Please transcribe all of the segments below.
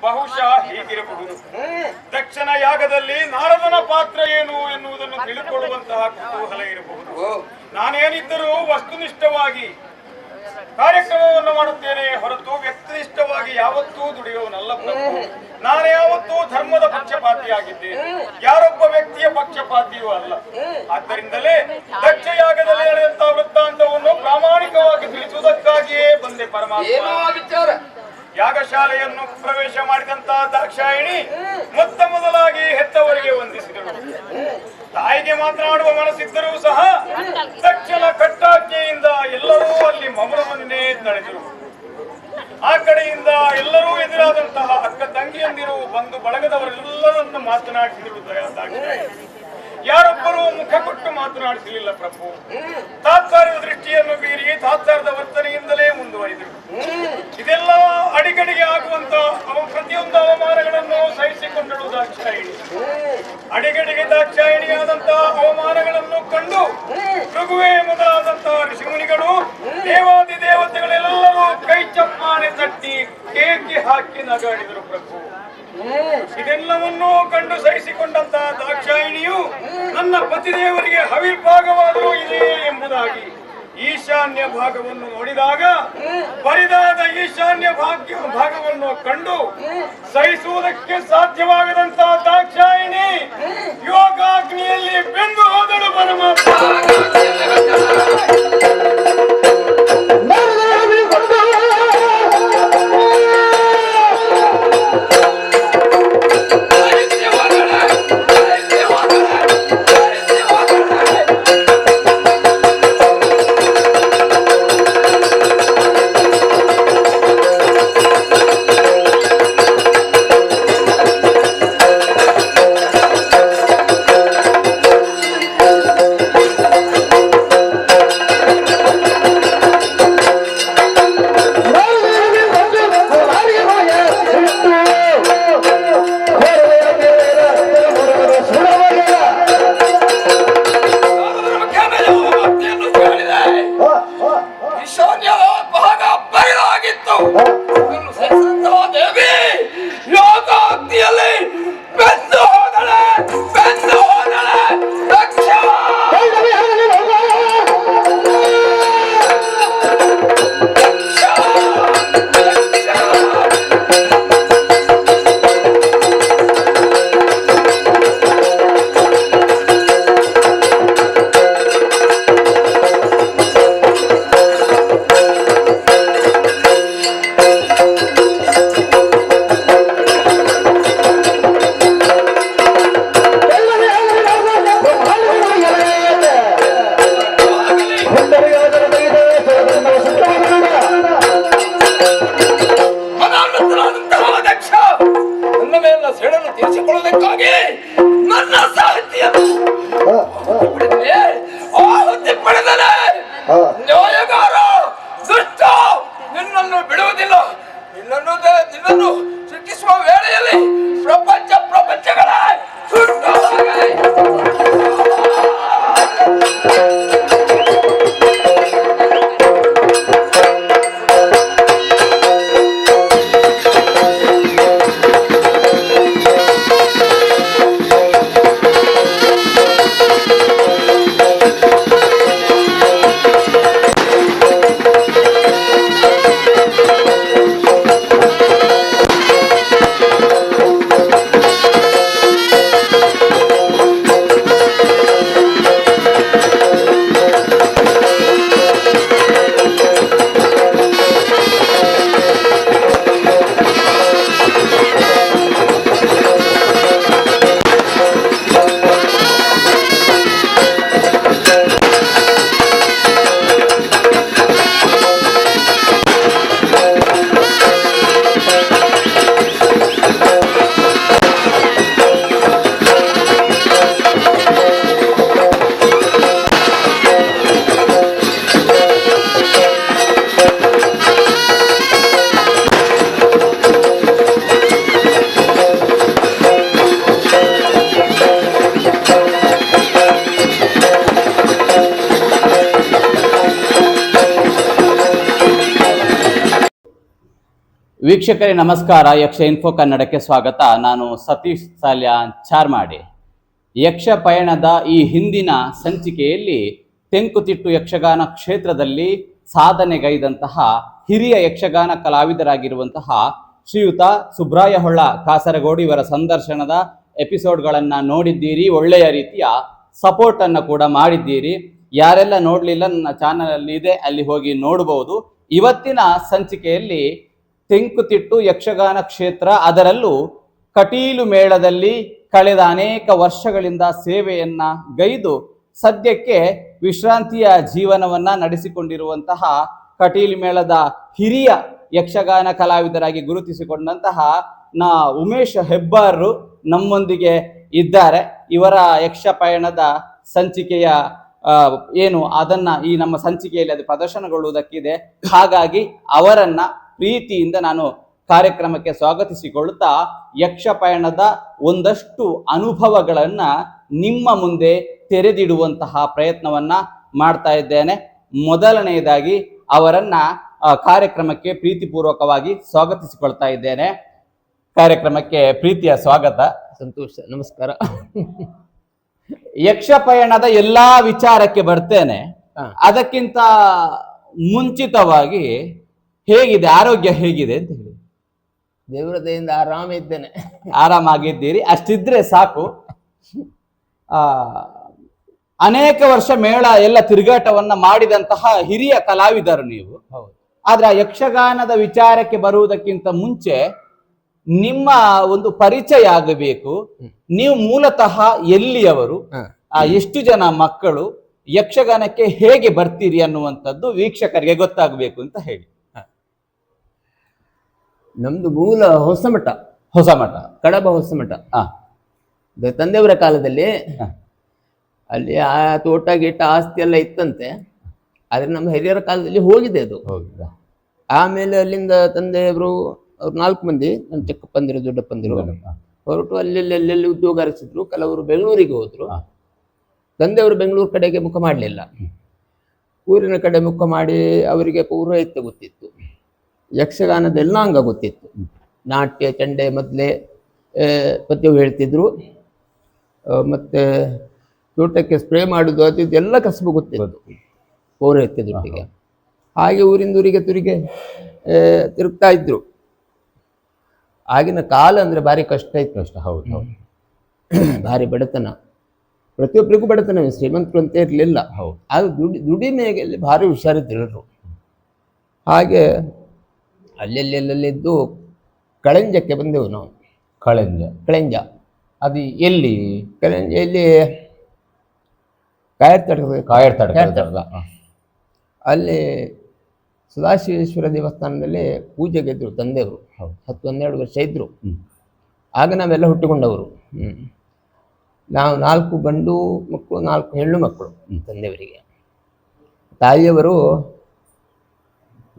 ಬಹುಶಃ ಹೀಗಿರಬಹುದು. ದಕ್ಷಿಣ ಯಾಗದಲ್ಲಿ ನಾರದನ ಪಾತ್ರ ಏನು ಎನ್ನುವುದನ್ನು ತಿಳಿದುಕೊಳ್ಳುವಂತಹ ಕುತೂಹಲ ಇರಬಹುದು. ನಾನೇನಿದ್ದರೂ ವಸ್ತುನಿಷ್ಠವಾಗಿ ಕಾರ್ಯಕ್ರಮವನ್ನು ಮಾಡುತ್ತೇನೆ ಹೊರತು ವ್ಯಕ್ತಿನಿಷ್ಠವಾಗಿ ಯಾವತ್ತೂ ದುಡಿಯುವನಲ್ಲ ಪ್ರಭು. ನಾನು ಯಾವತ್ತೂ ಧರ್ಮದ ಪಕ್ಷಪಾತಿಯಾಗಿದ್ದೇನೆ, ಯಾರೊಬ್ಬ ವ್ಯಕ್ತಿಯ ಪಕ್ಷಪಾತಿಯೂ ಅಲ್ಲ. ಆದ್ದರಿಂದಲೇ ದಕ್ಷ ಯಾಗದಲ್ಲಿ ನಡೆದಂತಹ ವೃತ್ತಾಂತವನ್ನು ಪ್ರಾಮಾಣಿಕವಾಗಿ ತಿಳಿಸುವುದಕ್ಕಾಗಿಯೇ ಬಂದೆ ಪರಮಾತ್ಮ. ಯಾಗಶಾಲೆಯನ್ನು ಪ್ರವೇಶ ಮಾಡಿದಂತಹ ದಾಕ್ಷಾಯಿಣಿ ಮೊತ್ತ ಮೊದಲಾಗಿ ಹೆತ್ತವರಿಗೆ ವಂದಿಸಿದಳು. ತಾಯಿಗೆ ಮಾತನಾಡುವ ಮನಸ್ಸಿದ್ದರೂ ಸಹ ದಕ್ಷಿಣ ಕಟ್ಟಾಜ್ಞೆಯಿಂದ ಎಲ್ಲರೂ ಅಲ್ಲಿ ಮೌನವನ್ನೇ ತಳೆದರು. ಆ ಕಡೆಯಿಂದ ಎಲ್ಲರೂ ಎದುರಾದಂತಹ ಅಕ್ಕ ತಂಗಿಯಂದಿರು ಬಂದು ಬಳಗದವರೆಲ್ಲರನ್ನು ಮಾತನಾಡಿಸಿದರು ದಾಕ್ಷಾಯಿಣಿ. ಯಾರೊಬ್ಬರೂ ಮುಖ ಕೊಟ್ಟು ಮಾತನಾಡಿಸಲಿಲ್ಲ ಪ್ರಭು. ತಾತ್ಸಾರದ ದೃಷ್ಟಿಯನ್ನು ಬೀರಿ ತಾತ್ಸಾರದ ವರ್ತನೆಯಿಂದಲೇ ಮುಂದುವರಿದರು. ಇದೆಲ್ಲ ಅಡಿಗಡಿಗೆ ಆಗುವಂತ ಪ್ರತಿಯೊಂದು ಅವಮಾನಗಳನ್ನು ಸಹಿಸಿಕೊಂಡಳು ದಾಕ್ಷಾಯಿಣಿ. ಅಡಿಗಡಿಗೆ ದಾಕ್ಷಾಯಿಣಿಯಾದಂತಹ ಅವಮಾನಗಳನ್ನು ಕಂಡು ಮೃಗುವೆ ಮೊದಲಾದಂತಹ ಋಷಿಮುನಿಗಳು, ದೇವಾದಿ ದೇವತೆಗಳೆಲ್ಲರೂ ಕೈ ಚಪ್ಪಾಳೆ ತಟ್ಟಿ ಕೇಕಿ ಹಾಕಿ ನಗಾಡಿದರು ಪ್ರಭು. ಇದೆಲ್ಲವನ್ನೂ ಕಂಡು ಸಹಿಸಿಕೊಂಡಂತಹ ದಾಕ್ಷಾಯಿಣಿಯು ನನ್ನ ಪತಿದೇವರಿಗೆ ಹವಿರ್ಭಾಗವಾದರೂ ಇದೆ ಎಂಬುದಾಗಿ ಈಶಾನ್ಯ ಭಾಗವನ್ನು ನೋಡಿದಾಗ ಬರಿದಾದ ಈಶಾನ್ಯ ಭಾಗವನ್ನು ಕಂಡು ಸಹಿಸುವುದಕ್ಕೆ ಸಾಧ್ಯವಾಗದಂತಹ ದಾಕ್ಷಾಯಿಣಿ ಯೋಗಾಗ್ನಿಯಲ್ಲಿ ಬೆಂದು ಹೋದಳು ಪರಮಾತ್ಮ. ನಿನ್ನನ್ನು ಸೃಷ್ಟಿಸುವ ವೇಳೆಯಲ್ಲಿ ಪ್ರಪಂಚಗಳ ವೀಕ್ಷಕರೇ ನಮಸ್ಕಾರ. ಯಕ್ಷ ಇನ್ಫೋ ಕನ್ನಡಕ್ಕೆ ಸ್ವಾಗತ. ನಾನು ಸತೀಶ್ ಸಾಲ್ಯ ಚಾರ್ಮಾಡಿ. ಯಕ್ಷ ಪಯಣದ ಈ ಹಿಂದಿನ ಸಂಚಿಕೆಯಲ್ಲಿ ತೆಂಕುತಿಟ್ಟು ಯಕ್ಷಗಾನ ಕ್ಷೇತ್ರದಲ್ಲಿ ಸಾಧನೆಗೈದಂತಹ ಹಿರಿಯ ಯಕ್ಷಗಾನ ಕಲಾವಿದರಾಗಿರುವಂತಹ ಶ್ರೀಯುತ ಸುಬ್ರಾಯ ಹೊಳ್ಳ ಕಾಸರಗೋಡು ಇವರ ಸಂದರ್ಶನದ ಎಪಿಸೋಡ್ಗಳನ್ನು ನೋಡಿದ್ದೀರಿ. ಒಳ್ಳೆಯ ರೀತಿಯ ಸಪೋರ್ಟ್ ಅನ್ನು ಕೂಡ ಮಾಡಿದ್ದೀರಿ. ಯಾರೆಲ್ಲ ನೋಡಲಿಲ್ಲ, ನನ್ನ ಚಾನಲಲ್ಲಿ ಇದೆ, ಅಲ್ಲಿ ಹೋಗಿ ನೋಡಬಹುದು. ಇವತ್ತಿನ ಸಂಚಿಕೆಯಲ್ಲಿ ತೆಂಕುತಿಟ್ಟು ಯಕ್ಷಗಾನ ಕ್ಷೇತ್ರ, ಅದರಲ್ಲೂ ಕಟೀಲು ಮೇಳದಲ್ಲಿ ಕಳೆದ ಅನೇಕ ವರ್ಷಗಳಿಂದ ಸೇವೆಯನ್ನ ಗೈದು ಸದ್ಯಕ್ಕೆ ವಿಶ್ರಾಂತಿಯ ಜೀವನವನ್ನ ನಡೆಸಿಕೊಂಡಿರುವಂತಹ ಕಟೀಲು ಮೇಳದ ಹಿರಿಯ ಯಕ್ಷಗಾನ ಕಲಾವಿದರಾಗಿ ಗುರುತಿಸಿಕೊಂಡಂತಹ ಉಮೇಶ್ ಹೆಬ್ಬಾರರು ನಮ್ಮೊಂದಿಗೆ ಇದ್ದಾರೆ. ಇವರ ಯಕ್ಷ ಪಯಣದ ಸಂಚಿಕೆಯ ಏನು ಅದನ್ನ ಈ ನಮ್ಮ ಸಂಚಿಕೆಯಲ್ಲಿ ಅದು ಪ್ರದರ್ಶನಗೊಳ್ಳುವುದಕ್ಕಿದೆ. ಹಾಗಾಗಿ ಅವರನ್ನ ಪ್ರೀತಿಯಿಂದ ನಾನು ಕಾರ್ಯಕ್ರಮಕ್ಕೆ ಸ್ವಾಗತಿಸಿಕೊಳ್ಳುತ್ತಾ ಯಕ್ಷ ಪಯಣದ ಒಂದಷ್ಟು ಅನುಭವಗಳನ್ನ ನಿಮ್ಮ ಮುಂದೆ ತೆರೆದಿಡುವಂತಹ ಪ್ರಯತ್ನವನ್ನ ಮಾಡ್ತಾ ಇದ್ದೇನೆ. ಮೊದಲನೆಯದಾಗಿ ಅವರನ್ನ ಕಾರ್ಯಕ್ರಮಕ್ಕೆ ಪ್ರೀತಿಪೂರ್ವಕವಾಗಿ ಸ್ವಾಗತಿಸಿಕೊಳ್ತಾ ಇದ್ದೇನೆ. ಕಾರ್ಯಕ್ರಮಕ್ಕೆ ಪ್ರೀತಿಯ ಸ್ವಾಗತ. ಸಂತೋಷ, ನಮಸ್ಕಾರ. ಯಕ್ಷ ಪಯಣದ ಎಲ್ಲಾ ವಿಚಾರಕ್ಕೆ ಬರ್ತೇನೆ. ಅದಕ್ಕಿಂತ ಮುಂಚಿತವಾಗಿ ಹೇಗಿದೆ, ಆರೋಗ್ಯ ಹೇಗಿದೆ ಅಂತ ಹೇಳಿ. ದೇವರ ದಯೆಯಿಂದ ಆರಾಮ ಇದ್ದೇನೆ. ಆರಾಮಾಗಿದ್ದೀರಿ, ಅಷ್ಟಿದ್ರೆ ಸಾಕು. ಅನೇಕ ವರ್ಷ ಮೇಳ ಎಲ್ಲ ತಿರುಗಾಟವನ್ನ ಮಾಡಿದಂತಹ ಹಿರಿಯ ಕಲಾವಿದರು ನೀವು. ಆದ್ರೆ ಆ ಯಕ್ಷಗಾನದ ವಿಚಾರಕ್ಕೆ ಬರುವುದಕ್ಕಿಂತ ಮುಂಚೆ ನಿಮ್ಮ ಒಂದು ಪರಿಚಯ ಆಗಬೇಕು. ನೀವು ಮೂಲತಃ ಎಲ್ಲಿಯವರು, ಎಷ್ಟು ಜನ ಮಕ್ಕಳು, ಯಕ್ಷಗಾನಕ್ಕೆ ಹೇಗೆ ಬರ್ತೀರಿ ಅನ್ನುವಂಥದ್ದು ವೀಕ್ಷಕರಿಗೆ ಗೊತ್ತಾಗಬೇಕು ಅಂತ ಹೇಳಿ. ನಮ್ದು ಮೂಲ ಹೊಸಮಠ, ಕಡಬ ಹೊಸಮಠ. ತಂದೆಯವರ ಕಾಲದಲ್ಲಿ ಅಲ್ಲಿ ಆ ತೋಟ ಗೀಟ ಆಸ್ತಿ ಎಲ್ಲ ಇತ್ತಂತೆ. ಆದ್ರೆ ನಮ್ಮ ಹಿರಿಯರ ಕಾಲದಲ್ಲಿ ಹೋಗಿದೆ ಅದು. ಆಮೇಲೆ ಅಲ್ಲಿಂದ ತಂದೆಯವರು ಅವ್ರು 4 ಮಂದಿ, ನನ್ನ ಚಿಕ್ಕಪ್ಪಂದಿರು ದೊಡ್ಡಪ್ಪಂದಿರು ಹೊರಟು ಅಲ್ಲೆಲ್ಲಿ ಉದ್ಯೋಗ ಅರಸಿದ್ರು. ಕೆಲವರು ಬೆಂಗಳೂರಿಗೆ ಹೋದ್ರು. ತಂದೆಯವರು ಬೆಂಗಳೂರು ಕಡೆಗೆ ಮುಖ ಮಾಡಲಿಲ್ಲ, ಊರಿನ ಕಡೆ ಮುಖ ಮಾಡಿ ಅವರಿಗೆ ಪೌರೋಹಿತ್ಯ ಗೊತ್ತಿತ್ತು, ಯಕ್ಷಗಾನದ ಎಲ್ಲ ಅಂಗ ಗೊತ್ತಿತ್ತು. ನಾಟ್ಯ, ಚಂಡೆ, ಮೊದಲೇ ಪದ್ಯವು ಹೇಳ್ತಿದ್ರು. ಮತ್ತೆ ತೋಟಕ್ಕೆ ಸ್ಪ್ರೇ ಮಾಡೋದು ಅದು ಇದೆಲ್ಲ ಕಸಬು ಗೊತ್ತಿತ್ತು ಪೌರೋಹಿತ್ಯದೊಟ್ಟಿಗೆ. ಹಾಗೆ ಊರಿಂದ ಊರಿಗೆ ತಿರುಗ್ತಾ ಇದ್ರು. ಆಗಿನ ಕಾಲ ಅಂದ್ರೆ ಭಾರಿ ಕಷ್ಟ ಇತ್ತು. ಹೌದು, ಭಾರಿ ಬಡತನ, ಪ್ರತಿಯೊಬ್ಬರಿಗೂ ಬಡತನ, ಶ್ರೀಮಂತರು ಅಂತ ಇರಲಿಲ್ಲ. ಆಗ ದುಡಿಮೆಯಲ್ಲಿ ಭಾರಿ ಹುಷಾರಿದ್ರು. ಹಾಗೆ ಅಲ್ಲೆಲ್ಲೆಲ್ಲಿದ್ದು ಕಳೆಂಜಕ್ಕೆ ಬಂದೆವು ನಾವು. ಕಳೆಂಜ ಅದು ಎಲ್ಲಿ? ಕಳೆಂಜ ಇಲ್ಲಿ ಕಾಯರ್ತಡ. ಅಲ್ಲಿ ಸದಾಶಿವೇಶ್ವರ ದೇವಸ್ಥಾನದಲ್ಲಿ ಪೂಜೆಗೆ ಇದ್ರು ತಂದೆಯವರು. 10-12 ವರ್ಷ ಇದ್ರು. ಆಗ ನಾವೆಲ್ಲ ಹುಟ್ಟಿಕೊಂಡವರು. ನಾವು 4 ಗಂಡು ಮಕ್ಕಳು, 4 ಹೆಣ್ಣು ಮಕ್ಕಳು ತಂದೆಯವರಿಗೆ. ತಾಯಿಯವರು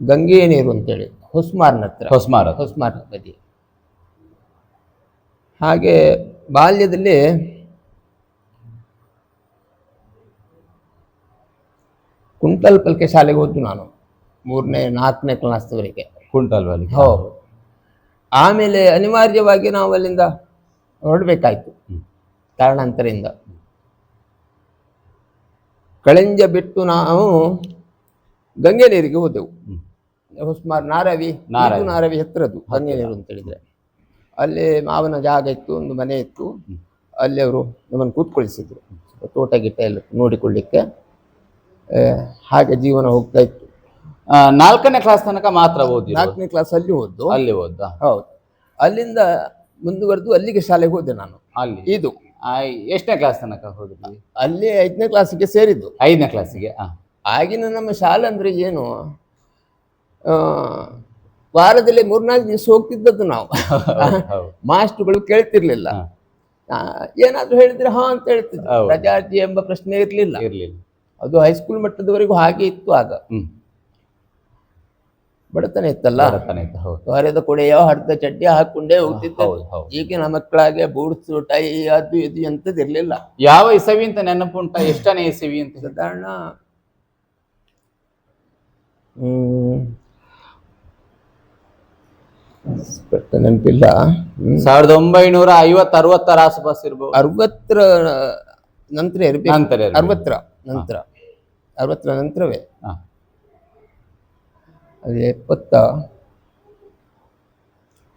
ಗಂಗೆ ನೀರು ಅಂತೇಳಿ ಹೊಸ್ಮಾರ್ನ ಹತ್ರ, ಹೊಸ್ಮಾರ್ ಬದಿ. ಹಾಗೆ ಬಾಲ್ಯದಲ್ಲಿ ಕುಂಟಲ್ ಪಲ್ಕೆ ಶಾಲೆಗೆ ಹೋದ್ದು ನಾನು 3ನೇ-4ನೇ ಕ್ಲಾಸ್ವರೆಗೆ. ಹೌದು. ಆಮೇಲೆ ಅನಿವಾರ್ಯವಾಗಿ ನಾವು ಅಲ್ಲಿಂದ ಹೊರಡಬೇಕಾಯ್ತು ಕಾರಣಾಂತರದಿಂದ. ಕಳೆಂಜ ಬಿಟ್ಟು ನಾವು ಗಂಗೆ ನೀರಿಗೆ ಹೋದೆವು. ಹೊಸ್ಮಾರ್ ನಾರವಿ ಹತ್ರದ್ದು ಗಂಗೆ ನೀರು ಅಂತ ಹೇಳಿದ್ರೆ. ಅಲ್ಲಿ ಮಾವನ ಜಾಗ ಇತ್ತು, ಒಂದು ಮನೆ ಇತ್ತು. ಅಲ್ಲಿ ಅವರು ನಮ್ಮನ್ನು ಕೂತ್ಕೊಳಿಸಿದ್ರು, ತೋಟ ಗಿಟ್ಟ ಎಲ್ಲ ನೋಡಿಕೊಳ್ಳಿಕ್ಕೆ. ಹಾಗೆ ಜೀವನ ಹೋಗ್ತಾ ಇತ್ತು. 4ನೇ ಕ್ಲಾಸ್ ತನಕ ಮಾತ್ರ ಓದಿ? 4ನೇ ಕ್ಲಾಸ್ ಅಲ್ಲಿ ಓದ್ದ. ಹೌದು. ಅಲ್ಲಿಂದ ಮುಂದುವರೆದು ಅಲ್ಲಿಗೆ ಶಾಲೆಗೆ ಹೋದೆ ನಾನು. ಅಲ್ಲಿ ಇದು ಎಷ್ಟನೇ ಕ್ಲಾಸ್ ತನಕ ಹೋದ್ರಿ? ಅಲ್ಲಿ 5ನೇ ಕ್ಲಾಸಿಗೆ ಸೇರಿದ್ದು. 5ನೇ ಕ್ಲಾಸಿಗೆ. ಆಗಿನ ನಮ್ಮ ಶಾಲೆ ಅಂದ್ರೆ ಏನು, ವಾರದಲ್ಲಿ 3-4 ದಿವಸ ಹೋಗ್ತಿದ್ದದ್ದು ನಾವು. ಮಾಸ್ಟರ್ಗಳು ಕೇಳ್ತಿರ್ಲಿಲ್ಲ. ಏನಾದ್ರು ಹೇಳಿದ್ರೆ ಹಾ ಅಂತ ಹೇಳ್ತಿದ್ರು. ರಜಾರ್ಜಿ ಎಂಬ ಪ್ರಶ್ನೆ ಇರ್ಲಿಲ್ಲ. ಅದು ಹೈಸ್ಕೂಲ್ ಮಟ್ಟದವರೆಗೂ ಹಾಗೆ ಇತ್ತು. ಆಗ ಬಡತನ ಇತ್ತಲ್ಲ, ಹೊರೆದ ಕೊಡೆಯೋ ಹರಿದ ಚಡ್ಡಿ ಹಾಕೊಂಡೇ ಹೋಗ್ತಿದ್ದೆ. ಈಗಿನ ಮಕ್ಕಳಾಗೆ ಬೂಟ್ಸ್, ಟೈ, ಅದು ಇದು ಎಂತದ್ದು ಇರ್ಲಿಲ್ಲ. ಯಾವ ಇಸವಿ ಅಂತ ನೆನಪುಂಟ? ಎಷ್ಟನೇ ಇಸವಿ ಅಂತ? ಸಾಧಾರಣ 19 ಕರೆಕ್ಟ್ ನೆನಪಿಲ್ಲ. 1950-60 ಆಸುಪಾಸು ಇರ್ಬೋದು. 60 ನಂತರ ಇರಬೇಕು. ನಂತರ 60 ನಂತರ 60 ನಂತರವೇ. ಅಲ್ಲಿ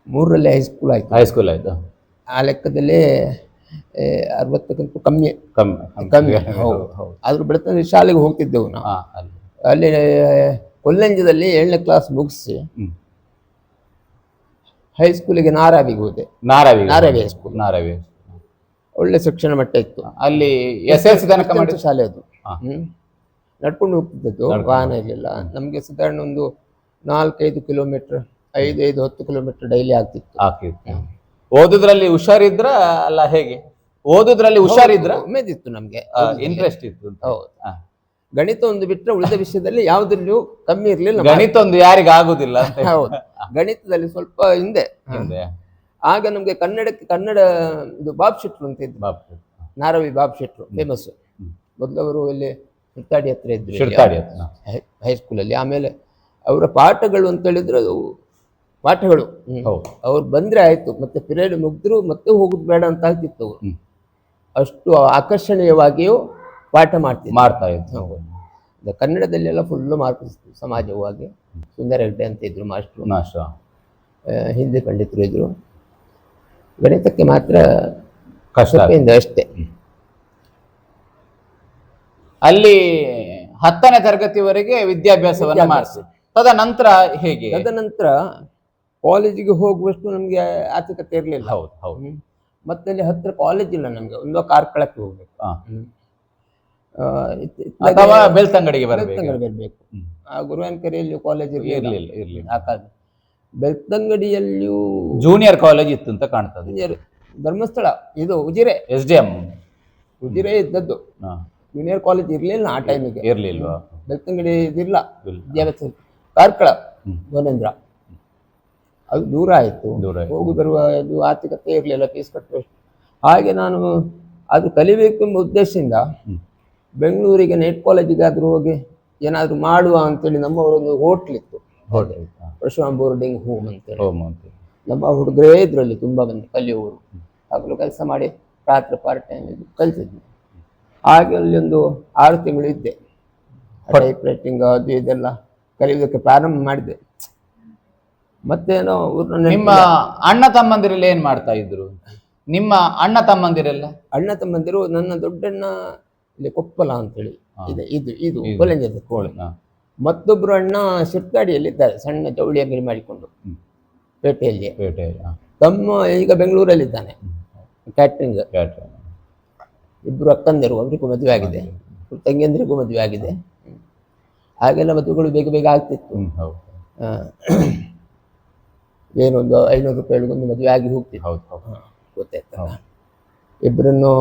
73ರಲ್ಲಿ ಹೈಸ್ಕೂಲ್ ಆಯ್ತು. ಆ ಲೆಕ್ಕದಲ್ಲಿ 60ಕ್ಕಿಂತ ಕಮ್ಮಿ. ಆದ್ರೂ ಬೆಳತನ ಶಾಲೆಗೆ ಹೋಗ್ತಿದ್ದೆವು ನಾವು. ಅಲ್ಲಿ ಕೊಲ್ಲಂಜದಲ್ಲಿ 7ನೇ ಕ್ಲಾಸ್ ಮುಗಿಸಿ ಹೈಸ್ಕೂಲಿಗೆ ನಾರಾವಿಗೆ ಹೋದೆ. ನಾರಾವಿ ಹೈಸ್ಕೂಲ್. ಒಳ್ಳೆ ಶಿಕ್ಷಣ ಮಟ್ಟ ಇತ್ತು ಅಲ್ಲಿ. SSLC ತನಕ ಮಾಡಿದ ಶಾಲೆ ಅದು. ನಡ್ಕೊಂಡು ಹೋಗ್ತಿದ್ದದ್ದು, ವಾಹನ ಇರಲಿಲ್ಲ ನಮ್ಗೆ. ಸಾಧಾರಣ ಒಂದು 4-5 ಕಿಲೋಮೀಟರ್, 5-10 ಕಿಲೋಮೀಟರ್ ಡೈಲಿ ಆಗ್ತಿತ್ತು. ಓದುದ್ರಲ್ಲಿ ಹುಷಾರಿದ್ರ ಅಲ್ಲ ಹೇಗೆ? ಓದುದ್ರಲ್ಲಿ ಹುಷಾರಿದ್ರ? ಉಮೇದಿತ್ತು ನಮ್ಗೆ, ಇಂಟ್ರೆಸ್ಟ್ ಇತ್ತು. ಹೌದು. ಗಣಿತ ಒಂದು ಬಿಟ್ಟರೆ ಉಳಿದ ವಿಷಯದಲ್ಲಿ ಯಾವುದ್ರಲ್ಲೂ ಕಮ್ಮಿ ಇರ್ಲಿಲ್ಲ. ಗಣಿತ ಒಂದು ಯಾರಿಗ ಆಗುದಿಲ್ಲ. ಹೌದು, ಗಣಿತದಲ್ಲಿ ಸ್ವಲ್ಪ ಹಿಂದೆ. ಆಗ ನಮ್ಗೆ ಕನ್ನಡ ಇದು ಬಾಬ್ ಶೆಟ್ರು ಅಂತ ಇದ್ರು. ನಾರವಿ ಬಾಬ್ ಶೆಟ್ರು ಫೇಮಸ್. ಮೊದಲವರು ಇಲ್ಲಿ ಶಿರ್ತಾಡಿ ಹತ್ರ ಇದ್ರು ಹೈಸ್ಕೂಲಲ್ಲಿ. ಆಮೇಲೆ ಅವರ ಪಾಠಗಳು ಅಂತ ಹೇಳಿದ್ರೆ ಪಾಠಗಳು ಅವ್ರು ಬಂದ್ರೆ ಆಯ್ತು, ಮತ್ತೆ ಪಿರಿಯಡ್ ಮುಗಿದ್ರು ಮತ್ತೆ ಹೋಗುದು ಬೇಡ ಅಂತ ಆಗ್ತಿತ್ತು. ಅವರು ಅಷ್ಟು ಆಕರ್ಷಣೀಯವಾಗಿಯೂ ಪಾಠ ಮಾಡ್ತಾ ಇದ್ರು. ಕನ್ನಡದಲ್ಲೆಲ್ಲ ಫುಲ್ಲು ಮಾರ್ಕ್ಸ್. ಸಮಾಜವಾಗಿ ಸುಂದರ ಹೆಗ್ಡೆ ಅಂತ ಇದ್ರು ಮಾಸ್ಟ್ರು. ಹಿಂದಿ ಪಂಡಿತರು ಇದ್ರು. ಗಣಿತಕ್ಕೆ ಮಾತ್ರ ಕಷ್ಟದಿಂದ ಅಷ್ಟೇ. ಅಲ್ಲಿ 10ನೇ ತರಗತಿವರೆಗೆ ವಿದ್ಯಾಭ್ಯಾಸವನ್ನು ಮಾಡಿಸಿ ತದನಂತರ ಹೇಗೆ? ತದನಂತರ ಕಾಲೇಜಿಗೆ ಹೋಗುವಷ್ಟು ನಮ್ಗೆ ಆರ್ಥಿಕತೆ ಇರಲಿಲ್ಲ. ಮತ್ತೆ ಅಲ್ಲಿ ಹತ್ತಿರ ಕಾಲೇಜ್ ಇಲ್ಲ ನಮ್ಗೆ. ಒಂದು ಕಾರ್ಕಳಕ್ಕೆ ಹೋಗ್ಬೇಕು ಅಥವಾ ಬೆಳ್ತಂಗಡಿಗೆ ಬರಬೇಕು. ಆ ಗುರುವಾನ್ಕೆರೆಯಲ್ಲಿ ಕಾಲೇಜ್ ಇರಲಿಲ್ಲ ಆ ಕಾಲ. ಬೆಳ್ತಂಗಡಿಯಲ್ಲಿಯೂ ಜೂನಿಯರ್ ಕಾಲೇಜ್ ಇತ್ತು ಅಂತ ಕಾಣ್ತದೆ. ಧರ್ಮಸ್ಥಳ ಇದು ಉಜಿರೆ, SDM ಉಜಿರೆ ಇದ್ದದ್ದು. ಜೂನಿಯರ್ ಕಾಲೇಜ್ ಇರ್ಲಿಲ್ಲ ಆ ಟೈಮಿಗೆ. ಇರ್ಲಿಲ್ವಾ? ಬೆಳ್ತಂಗಡಿ ಇದಿಲ್ಲ ವಿದ್ಯಾಭ್ಯಾಸ. ಕಾರ್ಕಳ ಗೋನೇಂದ್ರ ಅದು ದೂರ ಆಯ್ತು. ಹೋಗಿ ಬರುವ ಇದು ಆರ್ಥಿಕತೆ ಇರಲಿಲ್ಲ, ಫೀಸ್ ಕಟ್ಟುವಷ್ಟು. ಹಾಗೆ ನಾನು ಅದು ಕಲಿಬೇಕೆಂಬ ಉದ್ದೇಶದಿಂದ ಬೆಂಗಳೂರಿಗೆ ನೆಟ್ ಕಾಲೇಜಿಗಾದ್ರೂ ಹೋಗಿ ಏನಾದ್ರು ಮಾಡುವ ಅಂತೇಳಿ ನಮ್ಮವರೊಂದು ಹೋಟ್ಲ್ ಇತ್ತು, ಪರಶುರಾಮ್ ಬೋರ್ಡಿಂಗ್ ಹೋಮ್ ಅಂತೇಳಿ. ನಮ್ಮ ಹುಡುಗರೇ ಇದ್ರಲ್ಲಿ ತುಂಬಾ ಮಂದಿ ಕಲಿಯುವವರು. ಹಗಲು ಕೆಲಸ ಮಾಡಿ ರಾತ್ರಿ ಪಾರ್ಟ್ ಟೈಮ್ ಇದು ಕಲಿತಿದ್ವಿ. ಹಾಗೆ ಅಲ್ಲಿ ಒಂದು 6 ತಿಂಗಳು ಇದ್ದೆ. ಟೈಪ್ ರೈಟಿಂಗ್ ಅದು ಇದೆಲ್ಲ ಕಲಿಯೋದಕ್ಕೆ ಪ್ರಾರಂಭ ಮಾಡಿದೆ. ಮತ್ತೇನೋ ನಿಮ್ಮ ಅಣ್ಣ ತಮ್ಮಂದಿರೆಲ್ಲ ಏನ್ ಮಾಡ್ತಾ ಇದ್ರು? ನಿಮ್ಮ ಅಣ್ಣ ತಮ್ಮಂದಿರು ನನ್ನ ದೊಡ್ಡಣ್ಣ ಇಲ್ಲಿ ಕೊಪ್ಪಲ ಅಂತೇಳಿ ಇದೆ, ಇದು ಕೊಲೆಂಜದ ಕೋಳಿ. ಮತ್ತೊಬ್ರು ಅಣ್ಣ ಶಿರ್ತಾಡಿಯಲ್ಲಿ ಇದ್ದಾರೆ, ಸಣ್ಣ ಜವಳಿ ಅಂಗಡಿ ಮಾಡಿಕೊಂಡು ಪೇಟೆಯಲ್ಲಿ. ತಮ್ಮ ಈಗ ಬೆಂಗಳೂರಲ್ಲಿದ್ದಾನೆ, ಕ್ಯಾಟ್ರಿಂಗ್. ಇಬ್ರು ಅಕ್ಕಂದಿರು, ಒಬ್ರಿಗೂ ಮದುವೆ ಆಗಿದೆ, ತಂಗಿಯಂದ್ರಿಗೂ ಮದುವೆ ಆಗಿದೆ. ಹಾಗೆಲ್ಲ ಮದುವೆಗಳು ಬೇಗ ಬೇಗ ಆಗ್ತಿತ್ತು. ಏನೊಂದು 500 ರೂಪಾಯಿಗೊಂದು ಮದುವೆ ಆಗಿ ಹೋಗ್ತಿತ್ತು. ಗೊತ್ತಾಯ್ತಲ್ಲ. ಇಬ್ಬರನ್ನು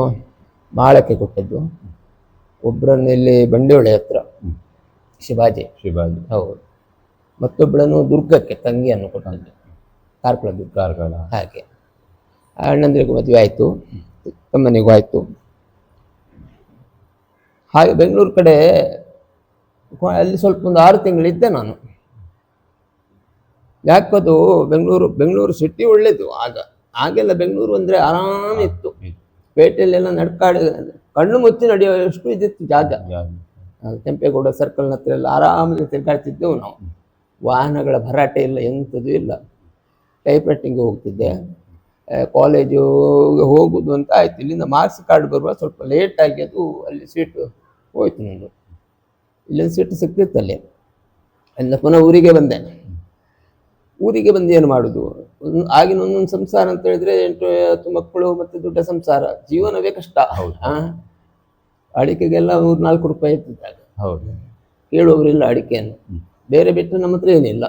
ಮಾಳಕ್ಕೆ ಕೊಟ್ಟದ್ದು, ಒಬ್ಬರನ್ನು ಇಲ್ಲಿ ಬಂಡಿಹೊಳೆ ಹತ್ರ ಶಿವಾಜಿ. ಹೌದು. ಮತ್ತೊಬ್ಬಳನ್ನು ದುರ್ಗಕ್ಕೆ ತಂಗಿಯನ್ನು ಕೊಟ್ಟದ್ದು, ಕಾರ್ಕಳ. ಹಾಗೆ ಅಣ್ಣಂದ್ರಿಗೂ ಮದುವೆ ಆಯಿತು, ತಮ್ಮನಿಗೂ ಆಯಿತು. ಹಾಗೆ ಬೆಂಗಳೂರು ಕಡೆ ಅಲ್ಲಿ ಸ್ವಲ್ಪ ಒಂದು 6 ತಿಂಗಳಿದ್ದೆ ನಾನು. ಯಾಕದು ಬೆಂಗಳೂರು ಸಿಟಿ ಒಳ್ಳೇದು. ಆಗೆಲ್ಲ ಬೆಂಗಳೂರು ಅಂದರೆ ಆರಾಮಿತ್ತು. ಪೇಟೆಯಲ್ಲೆಲ್ಲ ಕಣ್ಣು ಮುಚ್ಚಿ ನಡೆಯುವಷ್ಟು ಇದಿತ್ತು ಜಾಗ. ಕೆಂಪೇಗೌಡ ಸರ್ಕಲ್ನ ಹತ್ರ ಎಲ್ಲ ಆರಾಮಾಗಿ ತಿರುಗಾಡ್ತಿದ್ದೆವು ನಾವು. ವಾಹನಗಳ ಭರಾಟೆ ಇಲ್ಲ, ಎಂಥದ್ದು ಇಲ್ಲ. ಟೈಪ್ ರೈಟಿಂಗ್ ಹೋಗ್ತಿದ್ದೆ. ಕಾಲೇಜು ಹೋಗುದು ಅಂತ ಆಯ್ತು. ಇಲ್ಲಿಂದ ಮಾರ್ಕ್ಸ್ ಕಾರ್ಡ್ ಬರುವ ಸ್ವಲ್ಪ ಲೇಟಾಗಿ ಅದು ಅಲ್ಲಿ ಸೀಟು ಹೋಯ್ತು ನಂದು. ಇಲ್ಲೊಂದು ಸೀಟು ಸಿಕ್ತಿತ್ತು ಅಲ್ಲಿ. ಅಲ್ಲಿಂದ ಪುನಃ ಊರಿಗೆ ಬಂದೆ. ಊರಿಗೆ ಬಂದು ಏನು ಮಾಡೋದು? ಆಗಿನ ಒಂದೊಂದು ಸಂಸಾರ ಅಂತ ಹೇಳಿದ್ರೆ 8-10 ಮಕ್ಕಳು ಮತ್ತೆ ದೊಡ್ಡ ಸಂಸಾರ, ಜೀವನವೇ ಕಷ್ಟ. ಅಡಿಕೆಗೆಲ್ಲ 3-4 ರೂಪಾಯಿ ಇರ್ತಿದ್ದಾಗ ಕೇಳುವವರಿಲ್ಲ ಅಡಿಕೆಯನ್ನು. ಬೇರೆ ಬಿಟ್ಟರೆ ನಮ್ಮ ಹತ್ರ ಏನಿಲ್ಲ.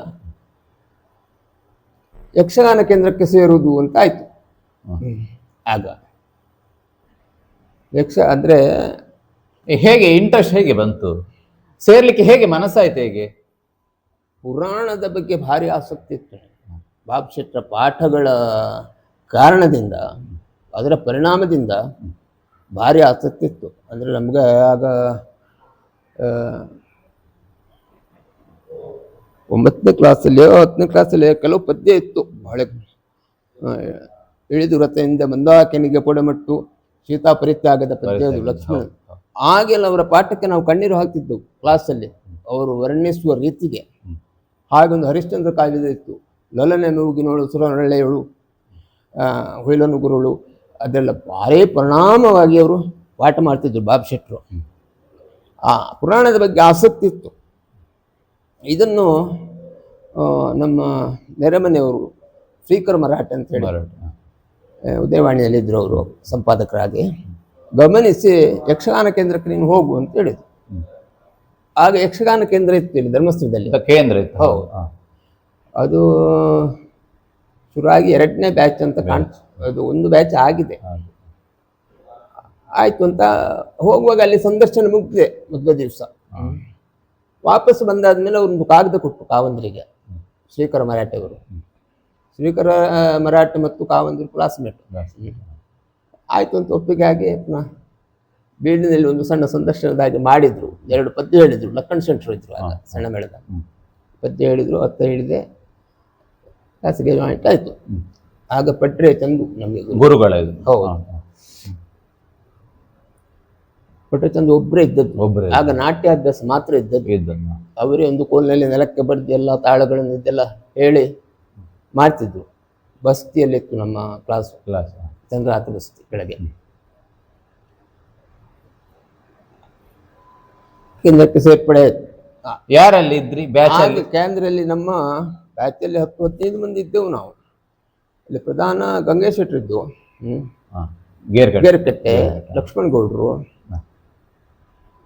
ಯಕ್ಷಗಾನ ಕೇಂದ್ರಕ್ಕೆ ಸೇರುವುದು ಅಂತ ಆಯ್ತು. ಆಗ ಅಂದ್ರೆ ಹೇಗೆ ಇಂಟ್ರೆಸ್ಟ್ ಹೇಗೆ ಬಂತು? ಸೇರ್ಲಿಕ್ಕೆ ಹೇಗೆ ಮನಸ್ಸಾಯ್ತು? ಹೇಗೆ? ಪುರಾಣದ ಬಗ್ಗೆ ಭಾರಿ ಆಸಕ್ತಿ ಇತ್ತು. ಬಾಬ್ ಶೆಟ್ರ ಪಾಠಗಳ ಕಾರಣದಿಂದ, ಅದರ ಪರಿಣಾಮದಿಂದ ಭಾರಿ ಆಸಕ್ತಿ ಇತ್ತು. ಅಂದರೆ ನಮ್ಗೆ ಆಗ 9ನೇ ಕ್ಲಾಸಲ್ಲಿ 10ನೇ ಕ್ಲಾಸಲ್ಲಿ ಕೆಲವು ಪದ್ಯ ಇತ್ತು. ಬಹಳ ಇಳಿದು ರಥದಿಂದ ಮಂದಾಕಿನಿಗೆ ಪೊಡಮಟ್ಟು ಸೀತಾಪರಿತ್ಯಾಗದ ಪದ್ಯದು ಲಕ್ಷ್ಮಣ. ಆಗೆಲ್ಲ ಅವರ ಪಾಠಕ್ಕೆ ನಾವು ಕಣ್ಣೀರು ಹಾಕ್ತಿದ್ದೆವು ಕ್ಲಾಸಲ್ಲಿ, ಅವರು ವರ್ಣಿಸುವ ರೀತಿಗೆ. ಹಾಗೊಂದು ಹರಿಶ್ಚಂದ್ರ ಕಾವ್ಯದ ಇತ್ತು, ಲಲನೆ ನೂಗಿನೋಳು ಸುರನೊಳ್ಳೆಯಳು, ಹುಯಿಲನು ಗುರುಳು, ಅದೆಲ್ಲ ಭಾರಿ ಪರಿಣಾಮವಾಗಿ ಅವರು ಪಾಠ ಮಾಡ್ತಿದ್ರು ಬಾಬು ಶೆಟ್ಟರು. ಆ ಪುರಾಣದ ಬಗ್ಗೆ ಆಸಕ್ತಿ ಇತ್ತು. ಇದನ್ನು ನಮ್ಮ ನೆರೆಮನೆಯವರು ಶ್ರೀಕರ್ ಮರಾಠೆ ಅಂತ ಹೇಳಿ ಉದಯವಾಣಿಯಲ್ಲಿದ್ದರು, ಅವರು ಸಂಪಾದಕರಾಗಿ ಗಮನಿಸಿ ಯಕ್ಷಗಾನ ಕೇಂದ್ರಕ್ಕೆ ನೀನು ಹೋಗು ಅಂತ ಹೇಳಿದ್ರು. ಆಗ ಯಕ್ಷಗಾನ ಕೇಂದ್ರ ಇತ್ತು ಇಲ್ಲಿ ಧರ್ಮಸ್ಥಳದಲ್ಲಿ, ಕೇಂದ್ರ ಇತ್ತು. ಹೌದು, ಅದು ಶುರುವಾಗಿ 2ನೇ ಬ್ಯಾಚ್ ಅಂತ ಕಾಣ್ತು. ಅದು 1 ಬ್ಯಾಚ್ ಆಗಿದೆ. ಆಯ್ತು ಅಂತ ಹೋಗುವಾಗ ಅಲ್ಲಿ ಸಂದರ್ಶನ ಮುಗಿದಿದೆ ಮೊದಲ ದಿವಸ. ವಾಪಸ್ ಬಂದಾದ್ಮೇಲೆ ಅವ್ರೊಂದು ಕಾಗದ ಕೊಟ್ಟು ಕಾವಂದ್ರಿಗೆ, ಶ್ರೀಕರ ಮರಾಠೆಯವರು. ಶ್ರೀಕರ ಮರಾಠೆ ಮತ್ತು ಕಾವಂದ್ರಿ ಕ್ಲಾಸ್ಮೇಟ್. ಆಯ್ತು ಅಂತ ಒಪ್ಪಿಗೆ ಆಗಿ ಪುನಃ ಬೀಡಿನಲ್ಲಿ ಒಂದು ಸಣ್ಣ ಸಂದರ್ಶನದಾಗಿ ಮಾಡಿದ್ರು. 2 ಪದ್ಯ ಹೇಳಿದ್ರು. ಲಕ್ಕಣ್ ಶೆಟ್ರು ಇದ್ರು ಆಗ ಸಣ್ಣ ಮೇಳದ. ಪದ್ಯ ಹೇಳಿದ್ರು, 10 ಹೇಳಿದೆ, ಕ್ಲಾಸಿಗೆ ಜಾಯಿಂಟ್ ಆಯ್ತು. ಆಗ ಪಟ್ರೆ ಚಂದು ನಮಗೆ ಗುರುಗಳ. ಹೌದು, ಪಟ್ರೆ ಚಂದು ಒಬ್ಬರೇ ಇದ್ದದ್ದು. ಆಗ ನಾಟ್ಯಾಭ್ಯಾಸ ಮಾತ್ರ ಇದ್ದದ್ದು. ಅವರೇ ಒಂದು ಕೋಲಿನಲ್ಲಿ ನೆಲಕ್ಕೆ ಬಡ್ದು ಎಲ್ಲ ತಾಳಗಳನ್ನು ಇದೆಲ್ಲ ಹೇಳಿ ಮಾಡ್ತಿದ್ರು. ಬಸ್ತಿಯಲ್ಲಿತ್ತು ನಮ್ಮ ಕ್ಲಾಸ್, ಚಂದ್ರಹಾತ ಬಸ್ತಿ ಕೆಳಗೆ. ಕೇಂದ್ರಕ್ಕೆ ಸೇರ್ಪಡೆ ಯಾರಲ್ಲಿ ಇದ್ರಿ ಬ್ಯಾಚ್? ಕೇಂದ್ರದಲ್ಲಿ ನಮ್ಮ ಬ್ಯಾಚಲ್ಲಿ 10-15 ಮಂದಿ ಇದ್ದೆವು ನಾವು. ಇಲ್ಲಿ ಪ್ರಧಾನ ಗಂಗೇಶ್ ಶೆಟ್ರು ಇದ್ದು, ಗೇರ್ಕಟ್ಟೆ, ಲಕ್ಷ್ಮಣ್ ಗೌಡ್ರು,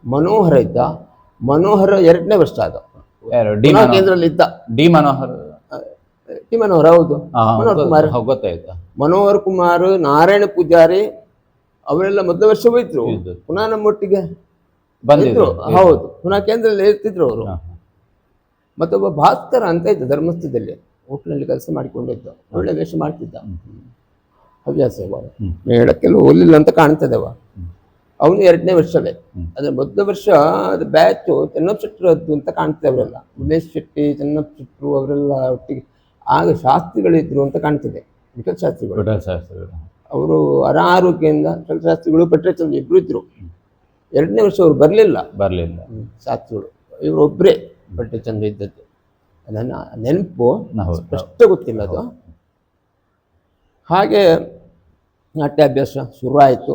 ಮನೋಹರ ಇದ್ದ. ಮನೋಹರ 2ನೇ ವರ್ಷ ಆದ ಕೇಂದ್ರದಲ್ಲಿ ಇದ್ದ. ಡಿ ಮನೋಹರ್, ಹೌದು, ಮನೋಹರ್ ಕುಮಾರ್ ಗೊತ್ತಾಯ್ತಾ. ಮನೋಹರ್ ಕುಮಾರ್, ನಾರಾಯಣ ಪೂಜಾರಿ ಅವರೆಲ್ಲ ಮೊದಲ ವರ್ಷ ಹೋಯ್ತು. ಪುನಃ ನಮ್ಮೊಟ್ಟಿಗೆ ಬಂದಿದ್ರು. ಹೌದು, ಪುನಃ ಕೇಂದ್ರದಲ್ಲಿ ಇರ್ತಿದ್ರು ಅವರು. ಮತ್ತೊಬ್ಬ ಭಾಸ್ಕರ ಅಂತ ಇದ್ದ ಧರ್ಮಸ್ಥಳದಲ್ಲಿ, ಹೋಟ್ಲಲ್ಲಿ ಕೆಲಸ ಮಾಡಿಕೊಂಡಿದ್ದ, ಒಳ್ಳೆ ವೇಷ ಮಾಡ್ತಿದ್ದ. ಹವ್ಯಾಸ ಮೇಳಕ್ಕೆಲ್ಲ ಹೋಗ್ಲಿಲ್ಲ ಅಂತ ಕಾಣ್ತದವ. ಅವನು 2ನೇ ವರ್ಷವೇ. ಅದ್ರ ಮೊದಲ ವರ್ಷ ಅದು ಬ್ಯಾಚು ಚೆನ್ನಪ್ಪ ಶೆಟ್ಟರದ್ದು ಅಂತ ಕಾಣ್ತದೆ. ಅವರೆಲ್ಲ ಉಮೇಶ್ ಶೆಟ್ಟಿ, ಚೆನ್ನಪ್ಪ ಶೆಟ್ಟರು ಅವರೆಲ್ಲ ಒಟ್ಟಿಗೆ. ಆಗ ಶಾಸ್ತ್ರಿಗಳಿದ್ರು ಅಂತ ಕಾಣ್ತದೆ, ವಿಠಲ್ ಶಾಸ್ತ್ರಿಗಳು. ಅವರು ಅನಾರೋಗ್ಯದಿಂದ ವಿಠಲ್ ಶಾಸ್ತ್ರಿಗಳು, ಪಟ್ರೇಚಂದ್ರ ಇಬ್ರು ಇದ್ರು. 2ನೇ ವರ್ಷ ಅವರು ಬರಲಿಲ್ಲ ಶಾಸ್ತ್ರಿಗಳು. ಇವರೊಬ್ಬರೇ ಪಟ್ರೇಚಂದ್ರ ಇದ್ದದ್ದು. ನನ್ನ ನೆನಪು ಸ್ಪಷ್ಟ ಗೊತ್ತಿಲ್ಲ ಅದು. ಹಾಗೆ ನಾಟ್ಯಾಭ್ಯಾಸ ಶುರು ಆಯಿತು.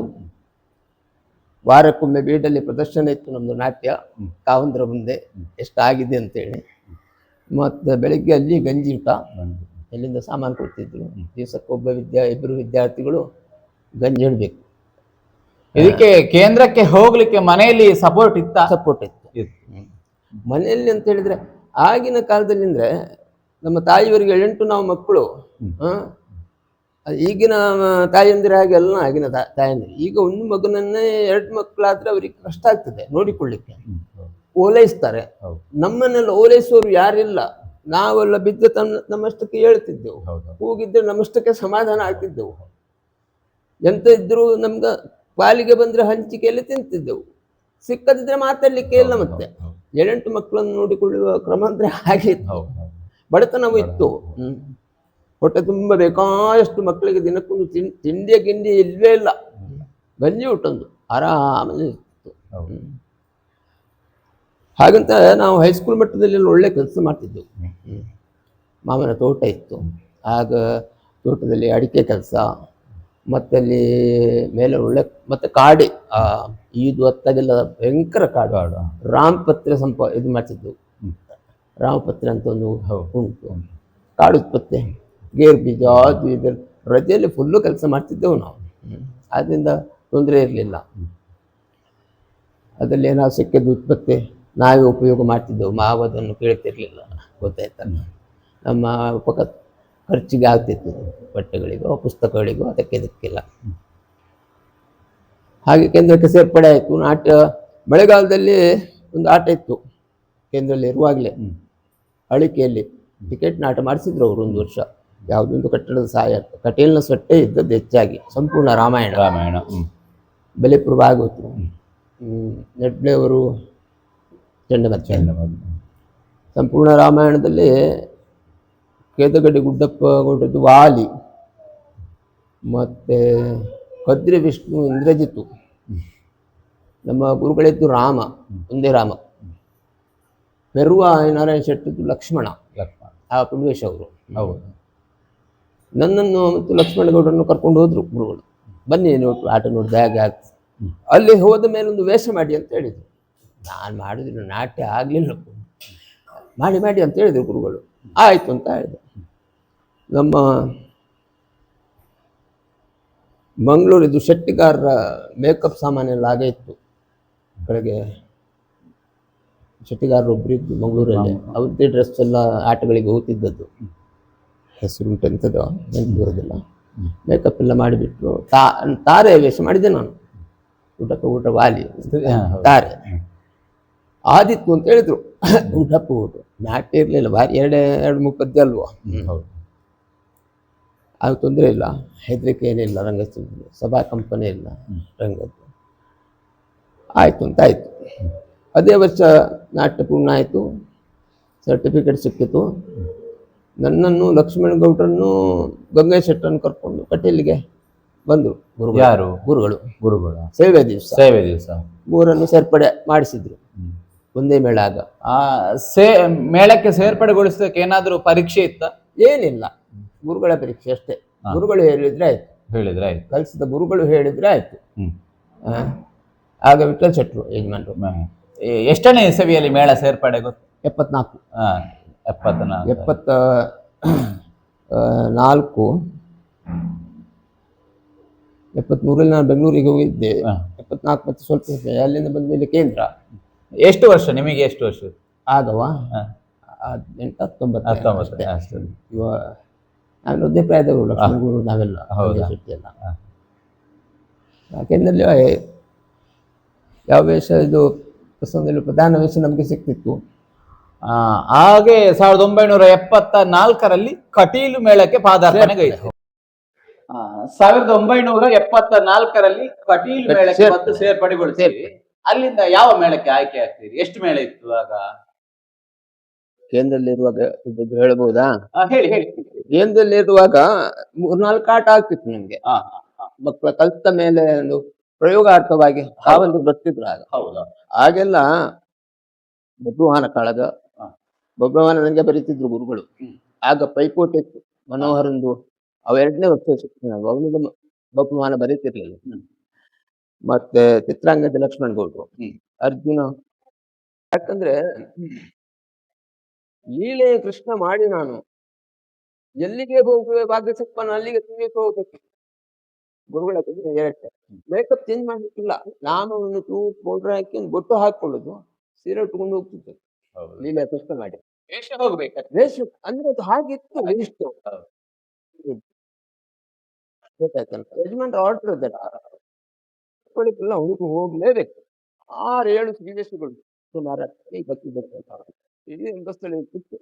ವಾರಕ್ಕೊಮ್ಮೆ ಬೀಡಲ್ಲಿ ಪ್ರದರ್ಶನ ಇತ್ತು ನಮ್ಮದು ನಾಟ್ಯ, ಕಾವಂದ್ರ ಮುಂದೆ ಎಷ್ಟಾಗಿದೆ ಅಂತೇಳಿ. ಮತ್ತು ಬೆಳಗ್ಗೆ ಅಲ್ಲಿ ಗಂಜಿ ಊಟ, ಎಲ್ಲಿಂದ ಸಾಮಾನು ಕೊಡ್ತಿದ್ರು. ದಿವಸಕ್ಕೊಬ್ಬ ಇಬ್ಬರು ವಿದ್ಯಾರ್ಥಿಗಳು ಗಂಜಿ ಇಡಬೇಕು. ಇದಕ್ಕೆ ಕೇಂದ್ರಕ್ಕೆ ಹೋಗ್ಲಿಕ್ಕೆ ಮನೆಯಲ್ಲಿ ಸಪೋರ್ಟ್ ಇತ್ತು. ಮನೆಯಲ್ಲಿ ಅಂತ ಹೇಳಿದ್ರೆ ಆಗಿನ ಕಾಲದಲ್ಲಿ ಅಂದ್ರೆ ನಮ್ಮ ತಾಯಿಯವರಿಗೆ 8 ನಾವು ಮಕ್ಕಳು. ಈಗಿನ ತಾಯಂದಿರ ಹಾಗೆಲ್ಲ ಆಗಿನ ತಾಯಂದಿರು. ಈಗ ಒಂದು ಮಗನನ್ನೇ 2 ಮಕ್ಕಳಾದ್ರೆ ಅವ್ರಿಗೆ ಕಷ್ಟ ಆಗ್ತದೆ ನೋಡಿಕೊಳ್ಳಿಕ್ಕೆ, ಓಲೈಸ್ತಾರೆ. ನಮ್ಮನ್ನೆಲ್ಲ ಓಲೈಸುವವರು ಯಾರಿಲ್ಲ. ನಾವೆಲ್ಲ ಬಿದ್ದು ನಮ್ಮಷ್ಟಕ್ಕೆ ಹೇಳ್ತಿದ್ದೆವು, ಕೂಗಿದ್ರೆ ನಮ್ಮಷ್ಟಕ್ಕೆ ಸಮಾಧಾನ ಆಗ್ತಿದ್ದೆವು. ಎಂತ ಇದ್ರು ನಮ್ಗ ಪಾಲಿಗೆ ಬಂದ್ರೆ ಹಂಚಿಕೆಯಲ್ಲಿ ತಿಂತಿದ್ದೆವು, ಸಿಕ್ಕದಿದ್ರೆ ಮಾತಾಡ್ಲಿಕ್ಕೆ ಇಲ್ಲ. ಮತ್ತೆ 7 ಮಕ್ಕಳನ್ನು ನೋಡಿಕೊಳ್ಳುವ ಕ್ರಮ ಅಂದ್ರೆ ಹಾಗೆ ಇತ್ತು. ಬಡತನವೂ ಇತ್ತು. ಹೊಟ್ಟೆ ತುಂಬ ಬೇಕಾದಷ್ಟು ಮಕ್ಕಳಿಗೆ ದಿನಕ್ಕೊಂದು ತಿಂಡಿಯ ಗಿಂಡಿ ಇಲ್ವೇ ಇಲ್ಲ. ಗಂಜಿ ಊಟೊಂದು ಆರಾಮಲ್ಲಿ ಇತ್ತು. ಹಾಗಂತ ನಾವು ಹೈಸ್ಕೂಲ್ ಮಟ್ಟದಲ್ಲಿ ಒಳ್ಳೆ ಕೆಲಸ ಮಾಡ್ತಿದ್ದೆವು. ಮಾಮನ ತೋಟ ಇತ್ತು. ಆಗ ತೋಟದಲ್ಲಿ ಅಡಿಕೆ ಕೆಲಸ, ಮತ್ತಲ್ಲಿ ಮೇಲೆ ಒಳ್ಳೆ, ಮತ್ತೆ ಕಾಡೆ ಈದು ಹೊತ್ತಾಗೆಲ್ಲ ಭಯಂಕರ ಕಾಡು. ರಾಮಪತ್ರೆ ಇದು ಮಾಡ್ತಿದ್ದೆವು. ರಾಮಪತ್ರೆ ಅಂತ ಒಂದು ಉಂಟು, ಕಾಡು ಉತ್ಪತ್ತಿ, ಗೇರು ಬೀಜ, ಅದು ಇದೆಲ್ಲ ರಜೆಯಲ್ಲಿ ಫುಲ್ಲು ಕೆಲಸ ಮಾಡ್ತಿದ್ದೆವು ನಾವು. ಆದ್ದರಿಂದ ತೊಂದರೆ ಇರಲಿಲ್ಲ. ಅದರಲ್ಲಿ ಏನಾದ್ರು ಸಿಕ್ಕಿದ್ದು ಉತ್ಪತ್ತಿ ನಾವೇ ಉಪಯೋಗ ಮಾಡ್ತಿದ್ದೆವು. ಮಾವದನ್ನು ಕೇಳ್ತಿರ್ಲಿಲ್ಲ, ಗೊತ್ತಾಯ್ತಾ. ನಮ್ಮ ಖರ್ಚಿಗೆ ಆಗ್ತಿತ್ತು, ಬಟ್ಟೆಗಳಿಗೋ ಪುಸ್ತಕಗಳಿಗೋ ಅದಕ್ಕೆ ಇದಕ್ಕಿಲ್ಲ. ಹಾಗೆ ಕೇಂದ್ರಕ್ಕೆ ಸೇರ್ಪಡೆ ಆಯಿತು. ನಾಟ್ಯ ಮಳೆಗಾಲದಲ್ಲಿ ಒಂದು ಆಟ ಇತ್ತು ಕೇಂದ್ರದಲ್ಲಿ ಇರುವಾಗಲೇ. ಅಳಿಕೆಯಲ್ಲಿ ಟಿಕೆಟ್ ನಾಟ ಮಾಡಿಸಿದ್ರು ಅವರು 1 ವರ್ಷ. ಯಾವುದೊಂದು ಕಟ್ಟಡದ ಸಹಾಯ, ಕಟೀಲ್ನ ಸೊಟ್ಟೆ ಇದ್ದದ್ದು ಹೆಚ್ಚಾಗಿ. ಸಂಪೂರ್ಣ ರಾಮಾಯಣ ಬಲಿಪುರ ಭಾಗವತರು, ನೆಡ್ಲೆಯವರು ಚಂಡಮಚ್ಚ. ಸಂಪೂರ್ಣ ರಾಮಾಯಣದಲ್ಲಿ ಕೇದಗಡ್ಡಿ ಗುಡ್ಡಪ್ಪ ಗೌಡದ್ದು ವಾಲಿ, ಮತ್ತು ಕದ್ರಿ ವಿಷ್ಣು ಇಂದ್ರಜಿತ್ತು, ನಮ್ಮ ಗುರುಗಳಿದ್ದು ರಾಮ, ಒಂದೇ ರಾಮ. ಪೆರುವ ನಾರಾಯಣ ಶೆಟ್ಟಿದ್ದು ಲಕ್ಷ್ಮಣ, ಆ ಪುಣ್ಯೇಶ್ ಅವರು. ಹೌದು. ನನ್ನನ್ನು ಮತ್ತು ಲಕ್ಷ್ಮಣಗೌಡರನ್ನು ಕರ್ಕೊಂಡು ಹೋದ್ರು ಗುರುಗಳು. ಬನ್ನಿ ನೋಡಿ ಆಟ ನೋಡಿದೆ ಹೇಗೆ ಆಗ್ತದೆ. ಅಲ್ಲಿ ಹೋದ ಮೇಲೆ ಒಂದು ವೇಷ ಮಾಡಿ ಅಂತ ಹೇಳಿದರು. ನಾನು ಮಾಡಿದ್ರು ನಾಟ್ಯ ಆಗಲಿಲ್ಲ. ಮಾಡಿ ಮಾಡಿ ಅಂತ ಹೇಳಿದರು ಗುರುಗಳು. ಆಯಿತು ಅಂತ ಹೇಳಿದೆ. ನಮ್ಮ ಮಂಗಳೂರಿದ್ದು ಶೆಟ್ಟಿಗಾರರ ಮೇಕಪ್ ಸಾಮಾನೆಲ್ಲ ಹಾಗೆ ಇತ್ತು. ಕಡೆಗೆ ಶೆಟ್ಟಿಗಾರರೊಬ್ಬರಿದ್ದು ಮಂಗಳೂರಲ್ಲಿ, ಅವ್ರದ್ದೇ ಡ್ರೆಸ್ ಎಲ್ಲ ಆಟಗಳಿಗೆ ಹೋಗ್ತಿದ್ದದ್ದು. ಹೆಸರುಂಟು ಎಂಥದ್ದು ನೆನಪು ಬರೋದಿಲ್ಲ. ಮೇಕಪ್ ಎಲ್ಲ ಮಾಡಿಬಿಟ್ರು. ತಾರೆ ವೇಷ ಮಾಡಿದ್ದೆ ನಾನು. ಊಟ ವಾಲಿ ತಾರೆ ಆದಿತ್ತು ಅಂತ ಹೇಳಿದ್ರು. ಊಟಪ್ಪ ಊಟ ನಾಟ್ಯ ಇರಲಿಲ್ಲ, ಭಾರಿ ಎರಡು ಮೂರು ಪದ್ಯ ಅಲ್ವಾ. ಅದು ತೊಂದರೆ ಇಲ್ಲ, ಹೆದರಿಕೆ ಏನಿಲ್ಲ. ರಂಗಸ್ಥಳದಲ್ಲಿ ಸಭಾ ಕಂಪನಿ ಇಲ್ಲ ರಂಗದ್ದು. ಆಯಿತು ಅಂತ ಆಯಿತು. ಅದೇ ವರ್ಷ ನಾಟ್ಯ ಪೂರ್ಣ ಆಯಿತು, ಸರ್ಟಿಫಿಕೇಟ್ ಸಿಕ್ಕಿತು. ನನ್ನನ್ನು ಲಕ್ಷ್ಮಣಗೌಡರನ್ನು ಗಂಗೇಶ್ ಶೆಟ್ಟರನ್ನು ಕರ್ಕೊಂಡು ಕಟೀಲಿಗೆ ಬಂದರು ಗುರುಗಳು. ಯಾರು? ಗುರುಗಳು ಸೇವೆ ದಿವಸ ಮೂರನ್ನು ಸೇರ್ಪಡೆ ಮಾಡಿಸಿದ್ರು. ಒಂದೇ ಮೇಳ. ಆಗ ಮೇಳಕ್ಕೆ ಸೇರ್ಪಡೆಗೊಳಿಸೋದಕ್ಕೆ ಏನಾದರೂ ಪರೀಕ್ಷೆ ಇತ್ತ? ಏನಿಲ್ಲ, ಗುರುಗಳ ಪರೀಕ್ಷೆ ಅಷ್ಟೇ. ಗುರುಗಳು ಹೇಳಿದ್ರೆ ಆಯ್ತು, ಕಲಿಸಿದ ಗುರುಗಳು ಹೇಳಿದ್ರೆ ಆಯ್ತು. ಆಗ ವಿಠಲ್ ಶೆಟ್ಟರು ಯಜಮಾನರು. ಎಷ್ಟನೇ ಇಸವಿಯಲ್ಲಿ ಮೇಳ ಸೇರ್ಪಡೆ ಗೊತ್ತು? 74. 74 ನಾನು ಬೆಂಗಳೂರಿಗೆ ಹೋಗಿದ್ದೆ. 74 ಮತ್ತೆ ಸ್ವಲ್ಪ ಅಲ್ಲಿಂದ ಬಂದ ಮೇಲೆ ಕೇಂದ್ರ. ಎಷ್ಟು ವರ್ಷ ನಿಮಗೆ? ಎಷ್ಟು ವರ್ಷ ಆಗವಾ? 18, 19 ಅಷ್ಟೇ. ಇವಾಗ ನಾವೆಲ್ಲ ಒಂದೇ ಪ್ರಾಯದವರು, ಲಕ್ಷ್ಮಣಗುರು ನಾವೆಲ್ಲ ಶೆಟ್ಟಿ ಎಲ್ಲ. ಯಾಕೆಂದರೆ ಯಾವ ವೇಷ ಇದು ಪ್ರಸಂಗದಲ್ಲಿ ಪ್ರಧಾನ ವೇಷ ನಮಗೆ ಸಿಕ್ತಿತ್ತು. ಹಾಗೆ 1974ರಲ್ಲಿ ಕಟೀಲು ಮೇಳಕ್ಕೆ ಪಾದಾರ್ಪಣೆಗೈತು. 1974ರಲ್ಲಿ ಕಟೀಲು ಮೇಳಕ್ಕೆ ಬಂದು ಸೇರ್ಪಡೆಗೊಳಿಸಿ. ಅಲ್ಲಿಂದ ಯಾವ ಮೇಳಕ್ಕೆ ಆಯ್ಕೆ ಆಗ್ತೀರಿ? ಎಷ್ಟು ಮೇಳ ಇತ್ತು ಆಗ? ಕೇಂದ್ರದಲ್ಲಿರುವಾಗ ಹೇಳ್ಬೋದಾ? ಹೇಳಿ. ಕೇಂದ್ರದಲ್ಲಿರುವಾಗ 3-4 ಆಟ ಆಗ್ತಿತ್ತು ನಮ್ಗೆ. ಮಕ್ಕಳ ಕಲಿತ ಮೇಲೆ ಒಂದು ಪ್ರಯೋಗಾರ್ಥವಾಗಿ ತಾವೊಂದು ಬರ್ತಿದ್ರು ಆಗ. ಆಗೆಲ್ಲ ಬಬ್ರುವಾಹನ ಕಾಳಗ, ಬಬ್ರುವಾಹನ ನನಗೆ ಬರೀತಿದ್ರು ಗುರುಗಳು. ಆಗ ಪೈಪೋಟಿ ಇತ್ತು. ಮನೋಹರಂದು ಅವೆರಡನೇ ವರ್ಷ ಸಿಕ್ತು. ಅವನಿಗೆ ಬಬ್ರುವಾಹನ ಬರೀತಿರ್ಲಿಲ್ಲ. ಮತ್ತೆ ಚಿತ್ರಾಂಗದ ಲಕ್ಷ್ಮಣಗೌಡರು, ಅರ್ಜುನ. ಯಾಕಂದ್ರೆ ಲೀಲೆ ಕೃಷ್ಣ ಮಾಡಿ ನಾನು ಎಲ್ಲಿಗೆ ಹೋಗುವೆ ಭಾಗ್ಯ ಸಿಕ್ಕನ ಅಲ್ಲಿಗೆ ತಿಂಗಳಿಗೆ ಹೋಗ್ಬೇಕು. ಗುರುಗಳ ಎರಟ್ಟೆ ಮೇಕಪ್ ಚೇಂಜ್ ಮಾಡ್ಲಿಕ್ಕಿಲ್ಲ. ನಾನು ಒಂದು ಟೂಪ್ ಪೌಡರ್ ಹಾಕಿ ಒಂದು ಬೊಟ್ಟು ಹಾಕೊಳ್ಳೋದು, ಸೀರೆ ಉಟ್ಕೊಂಡು ಹೋಗ್ತಿದ್ದೆ. ಲೀಲೆ ಕೃಷ್ಣ ಮಾಡಿ ವೇಷ ಹೋಗ್ಬೇಕು. ವೇಷ ಅಂದ್ರೆ ಅದು ಹಾಗಿತ್ತು. ಇಷ್ಟು ಗೊತ್ತಾಯ್ತಲ್ಲ, ಯಜಮಾನ್ರ ಆರ್ಡರ್ ಅದಲ್ಲ, ಹುಡುಗ ಹೋಗ್ಲೇಬೇಕು. 6-7 ಶ್ರೀವೇಶಗಳು ಸುಮಾರು ಬಸ್ಸಲ್ಲಿ ಕೂತು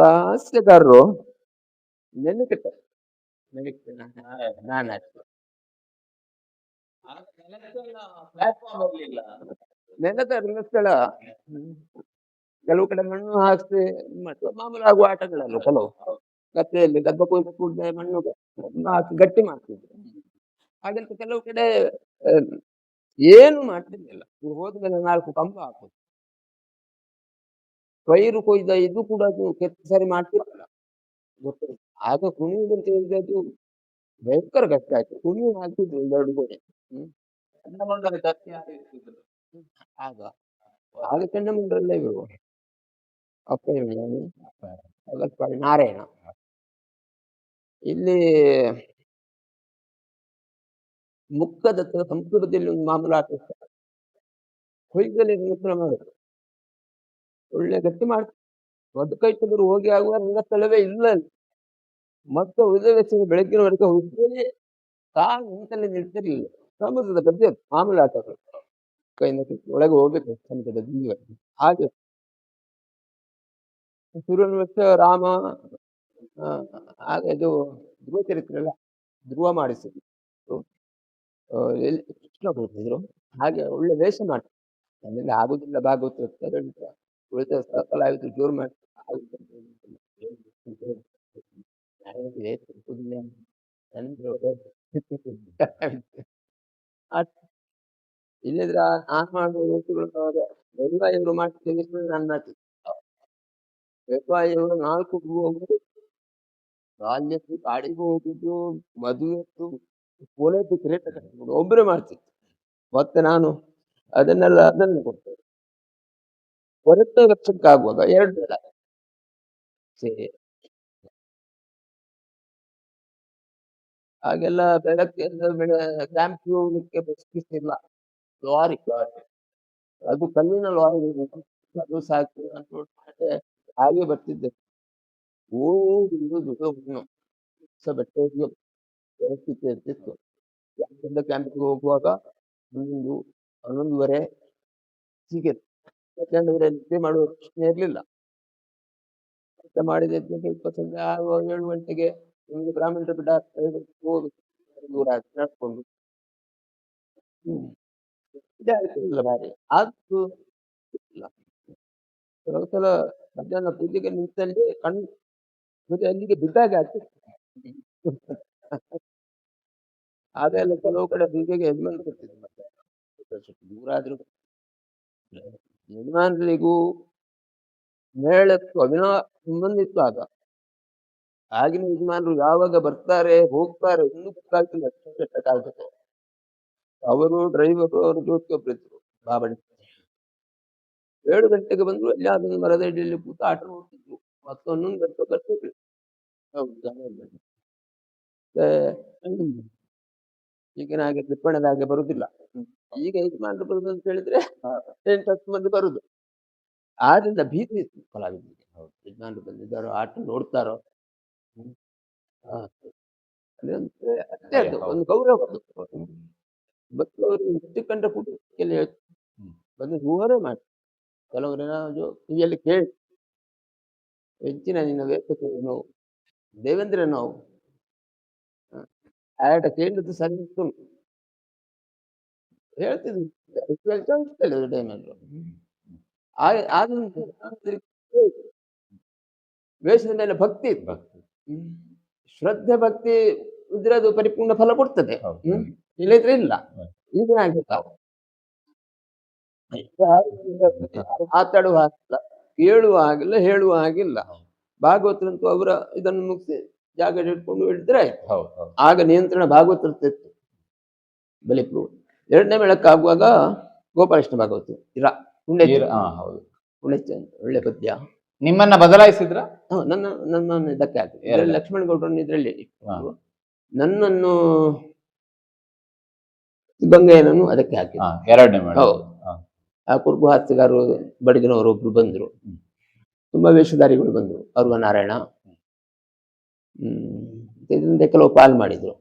ಹಾಸ್ಯಗಾರರು ನೆನಕಿಟ್ಟ ನೆನದ ರಂಗಸ್ಥಳ. ಕೆಲವು ಕಡೆ ಮಣ್ಣು ಹಾಕ್ಸಿ ಮಾಮೂಲು ಆಗುವ ಆಟಗಳಲ್ಲ. ಕೆಲವು ಗದ್ದೆಯಲ್ಲಿ ಗದ್ದ ಕೂಡದೆ ಮಣ್ಣು ಹಾಕಿ ಗಟ್ಟಿ ಮಾಡ್ತಿದ್ರು. ಹಾಗೆಂತ ಕೆಲವು ಕಡೆ ಏನು ಮಾಡ್ತಿರ್ಲಿಲ್ಲ. ಹೋದ್ಮೇಲೆ 4 ಕಂಬ ಹಾಕೋದು, ಪೈರು ಕೊಯ್ದ ಇದು ಕೂಡ ಅದು ಕೆತ್ತ ಸರಿ ಮಾಡ್ತಿರ್ಲಿಲ್ಲ. ಗೊತ್ತಿಲ್ಲ. ಆಗ ಕುಣಿಯುವುದಂತ ಹೇಳಿದ್ರೆ ಅದು ಭಯಂಕರ ಕಷ್ಟ ಆಯ್ತು. ಕುಣಿಯುವುದು ಹಾಕ್ತಿದ್ರು 2 ಗೋಡೆ. ಆಗ ಚೆನ್ನಮಂಗಲಲ್ಲೇ ಇವರು ಅಪ್ಪ ನಾರಾಯಣ. ಇಲ್ಲಿ ಮುಖದ ಸಂಸ್ಕೃತದಲ್ಲಿ ಒಂದು ಮಾಮೂಲು ಆಟ ಕೊಯ್ದಲ್ಲಿ ನೃತ್ಯ ಮಾಡೋದು. ಒಳ್ಳೆ ಗಟ್ಟಿ ಮಾಡ್ತಾರೆ. ಬದುಕೈತದರು ಹೋಗಿ ಆಗುವ ರಂಗಸ್ಥಳವೇ ಇಲ್ಲ. ಮತ್ತೆ ಉದಯವೇಶ ಬೆಳಗ್ಗಿನವರೆಗೆ ಹೋಗ್ತೇನೆ. ನಿಂತಲ್ಲಿ ನಿಲ್ತಿರ್ಲಿಲ್ಲ. ಸಮುದ್ರದ ಗದ್ದೆ ಮಾಮೂಲು ಆಟಗಳು. ಕೈನ ಒಳಗೆ ಹೋಗ್ಬೇಕು ಸಮುದ್ರದ ದಿಂಡಿಗೆ. ಹಾಗೆ ಶುರುವಿನ ವರ್ಷ ರಾಮ, ಹಾಗೆ ಇದು ಧ್ರುವ ಚರಿತ್ರೆ ಎಲ್ಲ ಧ್ರುವ ಮಾಡಿಸಿದ್ರು, ಕೃಷ್ಣ ಕೊಡ್ತಿದ್ರು. ಹಾಗೆ ಒಳ್ಳೆ ವೇಷ ಮಾಡ್ತಾರೆ. ನನ್ನಲ್ಲಿ ಆಗುದಿಲ್ಲ ಭಾಗವತ ಉಳಿದ ಕಲಾವಿದರು ಜೋರು ಮಾಡಿ ಇಲ್ಲದ್ರೆ ನಾನು ಮಾಡುವ ವಸ್ತುಗಳು ಇವರು ಮಾಡ್ತೀನಿ ನನ್ನ ಇವರು 4 ಹೋಗುದು, ಬಾಲ್ಯದ್ದು ಕಾಡಿಗೆ ಹೋಗುದು, ಮದುವೆತ್ತು ಕೋಲೆದ್ದು ಕ್ರೇಟ ಕಟ್ಟಿಕೊಂಡು ಒಬ್ಬರೇ ಮಾಡ್ತಿತ್ತು. ಮತ್ತೆ ನಾನು ಅದನ್ನ ಕೊಡ್ತೇನೆ. ಹೊರತ ವರ್ಷಕ್ಕಾಗುವಾಗ 2 ಬೇಡ ಸರಿ. ಹಾಗೆಲ್ಲ ಬೆಳಗ್ಗೆ ಕ್ಯಾಂಪ್ ಹೋಗ್ಲಿಕ್ಕೆ ಬಸ್ ಇಲ್ಲ, ಲಾರಿ ಅದು ಕಲ್ಲಿನ ಲಾರಿ ಅದು ಸಾಕು ಅಂತ ಹಾಗೆ ಬರ್ತಿದ್ದೆ. ಬಟ್ಟೆ ಪರಿಸ್ಥಿತಿ ಇರ್ತಿತ್ತು. ಕ್ಯಾಂಪಿಗೆ ಹೋಗುವಾಗ 11 ಹೀಗೆ ನಿದ್ದೆ ಮಾಡುವ ಪ್ರಶ್ನೆ ಇರ್ಲಿಲ್ಲ. ಊಟ ಮಾಡಿದ ಸ್ವಲ್ಪ 7 ಗಂಟೆಗೆ ನಿಮ್ಗೆ ಬ್ರಾಹ್ಮಣರ ಬಿಡ ಹೋಗುದು, ದೂರ ನಡ್ಕೊಂಡು ಬಾರಿ ಆದ್ರೂ ಕೆಲವು ಸಲ ಮಧ್ಯಾಹ್ನ ಪೂಜೆಗೆ ನಿಂತಲ್ಲಿ ಕಣ್ಣು ಮತ್ತೆ ಅಲ್ಲಿಗೆ ಬಿದ್ದಾಗ ಆಗ್ತಿತ್ತು. ಅದೆಲ್ಲ ಕೆಲವು ಕಡೆ ಪೂಜೆಗೆ ಯಜಮಾನ್ ಕೊಡ್ತಿದ್ರು. ಮತ್ತೆ ದೂರ ಆದ್ರೂ ಯಜಮಾನ್ರಿಗೂ ಮೇಳಕ್ಕೂ ಸಂಬಂಧ ಇತ್ತು. ಆಗಿನ ಯಜಮಾನರು ಯಾವಾಗ ಬರ್ತಾರೆ ಹೋಗ್ತಾರೆ ಇನ್ನೂ ಗೊತ್ತಾಗ್ತಿಲ್ಲ. ಕಾಲಕ್ಕೆ ಅವರು ಡ್ರೈವರು, ಅವರು ಜೋತಿಗೊಬ್ರು ಇದ್ರು ಬಾಬಣ್ಣ. 7 ಗಂಟೆಗೆ ಬಂದ್ರು, ಅಲ್ಲಿ ಅದೊಂದು ಮರದ ಅಡಿಯಲ್ಲಿ ಕೂತು ಆಟ ನೋಡ್ತಿದ್ರು. ಮತ್ತೆ 11 ಗಂಟೆ ಬರ್ತಿದ್ರು. ಈಗಿನ ಹಾಗೆ ತ್ರಿಪ್ಪಣದ ಹಾಗೆ ಬರುದಿಲ್ಲ. ಈಗ ಯಜಮಾನರು ಬರುದು ಅಂತ ಹೇಳಿದ್ರೆ 8-10 ಮಂದಿ ಬರುದು. ಆದ್ರಿಂದ ಭೀತಿ ಇತ್ತು ಕಲಾವಿದರಿಗೆ. ಯಜಮಾನರು ಬಂದಿದ್ದಾರೋ, ಆಟ ನೋಡ್ತಾರೋ, ಅಷ್ಟೇ ಅದು ಒಂದು ಗೌರವ. ಮತ್ತು ಅವರು ಇಷ್ಟಕ್ಕಂಡ ಕೂಟಕ್ಕೆ ಬಂದು ಹೂವರೇ ಮಾಡಿ ಕೆಲವರೇನಾದ್ರು ಕಿವಿಯಲ್ಲಿ ಕೇಳಿ ಹೆಚ್ಚಿನ ನಿನ್ನ ವೇಷನು ದೇವೇಂದ್ರ ನಾವು ಆಟ ಕೇಳಿದ್ದು ಸರಿ ಇತ್ತು ಹೇಳ್ತಿದ್ವಿ. ಟೈಮಲ್ಲಿ ವೇಷದ ಮೇಲೆ ಭಕ್ತಿ ಇತ್ತು. ಶ್ರದ್ಧೆ ಭಕ್ತಿ ಇದ್ರೆ ಅದು ಪರಿಪೂರ್ಣ ಫಲ ಕೊಡ್ತದೆ. ಇಲ್ಲದ್ರೆ ಇಲ್ಲ. ಈಗಿನ ಆಗಿರ್ತಾವ ಮಾತಾಡುವ ಹಾಗಿಲ್ಲ, ಕೇಳುವ ಹಾಗಿಲ್ಲ, ಹೇಳುವ ಹಾಗಿಲ್ಲ. ಭಾಗವತರಂತೂ ಅವರ ಇದನ್ನು ಮುಗಿಸಿ ಜಾಗ ಇಟ್ಕೊಂಡು ಹೇಳಿದ್ರೆ ಆಗ ನಿಯಂತ್ರಣ ಭಾಗವತರ್ತಿತ್ತು. ಬಲಿಪು 2ನೇ ಮೇಳಕ್ಕಾಗುವಾಗ ಗೋಪಾಲಕೃಷ್ಣ ಭಾಗವತ ಇರ ಒಳ್ಳೆ ಪದ್ಯ. ನಿಮ್ಮನ್ನ ಬದಲಾಯಿಸಿದ್ರ? ನನ್ನನ್ನು ಇದಕ್ಕೆ ಹಾಕಿ ಲಕ್ಷ್ಮಣ ಗೌಡ್ರನ್ನು ಇದ್ರಲ್ಲಿ ನನ್ನನ್ನು ಗಂಗೆಯನನ್ನು ಅದಕ್ಕೆ ಹಾಕಿ 2ನೇ ಮೇಳ. ಆ ಕುರುಬು ಹಾಸ್ಯಗಾರರು ಬಡಿಗಿನವರು ಒಬ್ರು ಬಂದ್ರು, ತುಂಬಾ ವೇಷಧಾರಿಗಳು ಬಂದ್ರು, ಅರ್ವ ನಾರಾಯಣ ಇದರಿಂದ ಕೆಲವು ಪಾಲ್ ಮಾಡಿದ್ರು.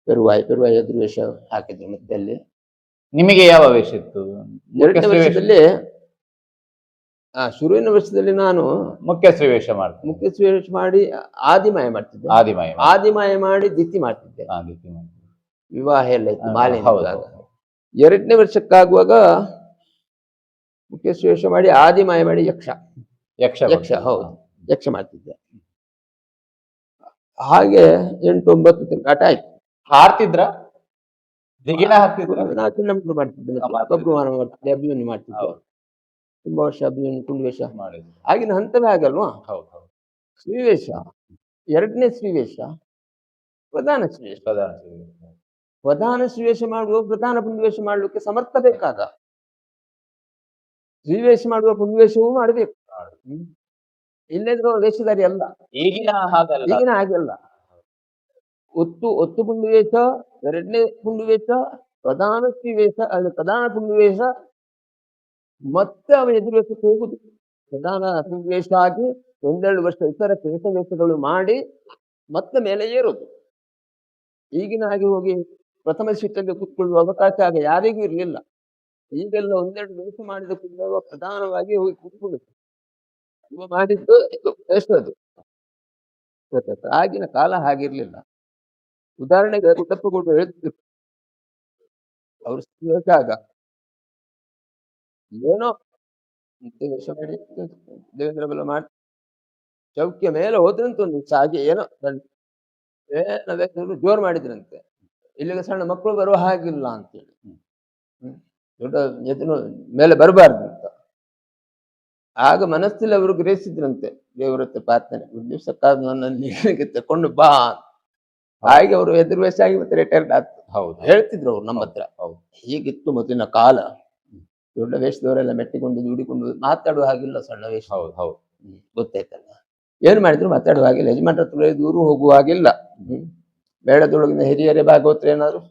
ಪೆರುವಾಯಿ ಎದುರು ವೇಷ ಹಾಕಿದ್ರು. ಮತ್ತೆ ಅಲ್ಲಿ ನಿಮಗೆ ಯಾವ ವೇಷ ಇತ್ತು? 2ನೇ ವರ್ಷದಲ್ಲಿ ಶುರುವಿನ ವರ್ಷದಲ್ಲಿ ನಾನು ಮುಖ್ಯಶ್ರೀ ವೇಷ ಮಾಡಿ ಆದಿಮಾಯ ಮಾಡ್ತಿದ್ದೆ. ಆದಿಮಾಯ ಮಾಡಿ ದಿತ್ತಿ ಮಾಡ್ತಿದ್ದೆ. ವಿವಾಹ ಎಲ್ಲ ಇತ್ತು, ಮಾಲೆ. 2ನೇ ವರ್ಷಕ್ಕಾಗುವಾಗ ಮುಖ್ಯಶ್ರೀ ವೇಷ ಮಾಡಿ ಆದಿಮಾಯ ಮಾಡಿ ಯಕ್ಷ ಹೌದು ಯಕ್ಷ ಮಾಡ್ತಿದ್ದೆ. ಹಾಗೆ 8-9 ತಿಂಗಾಟ ಆಯ್ತು. ಹಾರ್ತಿದ್ರ? ದಿಗಿನ ಹಾಕ್ತಿದ್ರ? ನಾ ಚಿನ್ನಮಕ್ಕಳು ಮಾಡ್ತಿದ್ದೆ, ಮಾಡ್ತಿದ್ದೆ, ಅಭಿಮನ್ಯು ಮಾಡ್ತಿದ್ದೆ. ತುಂಬಾ ವರ್ಷ ಅಭಿಮನ್ಯು ಕುಂಡು ವೇಷ ಮಾಡಿದ್ರು. ಆಗಿನ ಹಂತವೇ ಆಗಲ್ವಾ? ಶ್ರೀವೇಷ 2ನೇ ಶ್ರೀವೇಷ ಪ್ರಧಾನ ಶ್ರೀವೇಷ. ಪ್ರಧಾನ ಶ್ರೀವೇಷ ಮಾಡುವ ಪ್ರಧಾನ ಪುಂಡಿವೇಷ ಮಾಡ್ಲಿಕ್ಕೆ ಸಮರ್ಥ ಬೇಕಾದ. ಶ್ರೀವೇಷ ಮಾಡುವ ಪುಂಡಿವೇಷವೂ ಮಾಡಬೇಕು, ಇಲ್ಲದ್ರೆ ವೇಷಧಾರಿ ಅಲ್ಲ. ಈಗಿನ ಹಾಗೆಲ್ಲ ಒತ್ತು ಪುಂಡಿವೇಷ, 2ನೇ ಪುಂಡಿವೇಷ, ಪ್ರಧಾನ ಶ್ರೀವೇಷ, ಪ್ರಧಾನ ಪುಂಡಿವೇಷ, ಮತ್ತೆ ಅವನ ಎದುರು ವೇಷಕ್ಕೆ ಹೋಗುದು. ಪ್ರಧಾನ ಪುಂಡಿವೇಷ ಆಗಿ 1-2 ವರ್ಷ ಇತರ ಕೆಲಸ ವೇಷಗಳು ಮಾಡಿ ಮತ್ತೆ ಮೇಲೆ ಏರುದು. ಈಗಿನ ಹಾಗೆ ಹೋಗಿ ಪ್ರಥಮ ಸೀಟಲ್ಲಿ ಕೂತ್ಕೊಳ್ಳುವ ಅವಕಾಶ ಆಗ ಯಾರಿಗೂ ಇರಲಿಲ್ಲ. ಈಗೆಲ್ಲ 1-2 ವೇಷ ಮಾಡಿದ ಕೂಡುವಾಗ ಪ್ರಧಾನವಾಗಿ ಹೋಗಿ ಕೂತ್ಕೊಳ್ಳುದು. ಮಾಡಿದ್ದು ಅದು ಆಗಿನ ಕಾಲ ಹಾಗಿರ್ಲಿಲ್ಲ. ಉದಾಹರಣೆಗೆ ಕುಟಪ್ಪಗೌಡರು ಹೇಳ್ತಿದ್ರು, ಅವರು ಆಗ ಏನೋ ವೇಷ ಮಾಡಿ ದೇವೇಂದ್ರ ಬಲ ಮಾಡಿ ಚೌಕಿಯ ಮೇಲೆ ಹೋದ್ರಂತ ಒಂದು ಹಾಗೆ ಏನೋ ಏನಾದ್ರು ಜೋರು ಮಾಡಿದ್ರಂತೆ, ಇಲ್ಲಿಗೆ ಸಣ್ಣ ಮಕ್ಕಳು ಬರುವ ಹಾಗಿಲ್ಲ ಅಂತೇಳಿ. ದೊಡ್ಡ ಎದುರು ಮೇಲೆ ಬರಬಾರ್ದು ಅಂತ. ಆಗ ಮನಸ್ಸಲ್ಲಿ ಅವರು ಗ್ರಹಿಸಿದ್ರಂತೆ, ದೇವರ ಹತ್ರ ಪ್ರಾರ್ಥನೆ, ಒಂದು ದಿವಸಕ್ಕಾದ ನನ್ನನ್ನು ಇಲ್ಲಿಗೆ ತಕೊಂಡು ಬಾ. ಹಾಗೆ ಅವರು ಎದುರು ವಯಸ್ಸಾಗಿ ಮತ್ತೆ ರಿಟೈರ್ಡ್ ಆಗ್ತದೆ. ಹೌದು, ಹೇಳ್ತಿದ್ರು ಅವ್ರು ನಮ್ಮ ಹತ್ರ. ಹೀಗಿತ್ತು ಮೊದಲಿನ ಕಾಲ. ದೊಡ್ಡ ವೇಷದವರೆಲ್ಲ ಮೆಟ್ಟಿಕೊಂಡು ದುಡಿಕೊಂಡು ಮಾತಾಡುವ ಹಾಗಿಲ್ಲ ಸಣ್ಣ ವೇಷ. ಹೌದು ಹೌದು, ಗೊತ್ತಾಯ್ತಲ್ಲ. ಏನ್ ಮಾಡಿದ್ರು ಮಾತಾಡುವ ಹಾಗಿಲ್ಲ, ಯಜಮಾನ್ರ ಹತ್ರ ದೂರ ಹೋಗುವ ಹಾಗಿಲ್ಲ. ಮೇಳದೊಳಗಿನ ಹಿರಿಯರೇ ಭಾಗವತ್ರ ಏನಾದ್ರು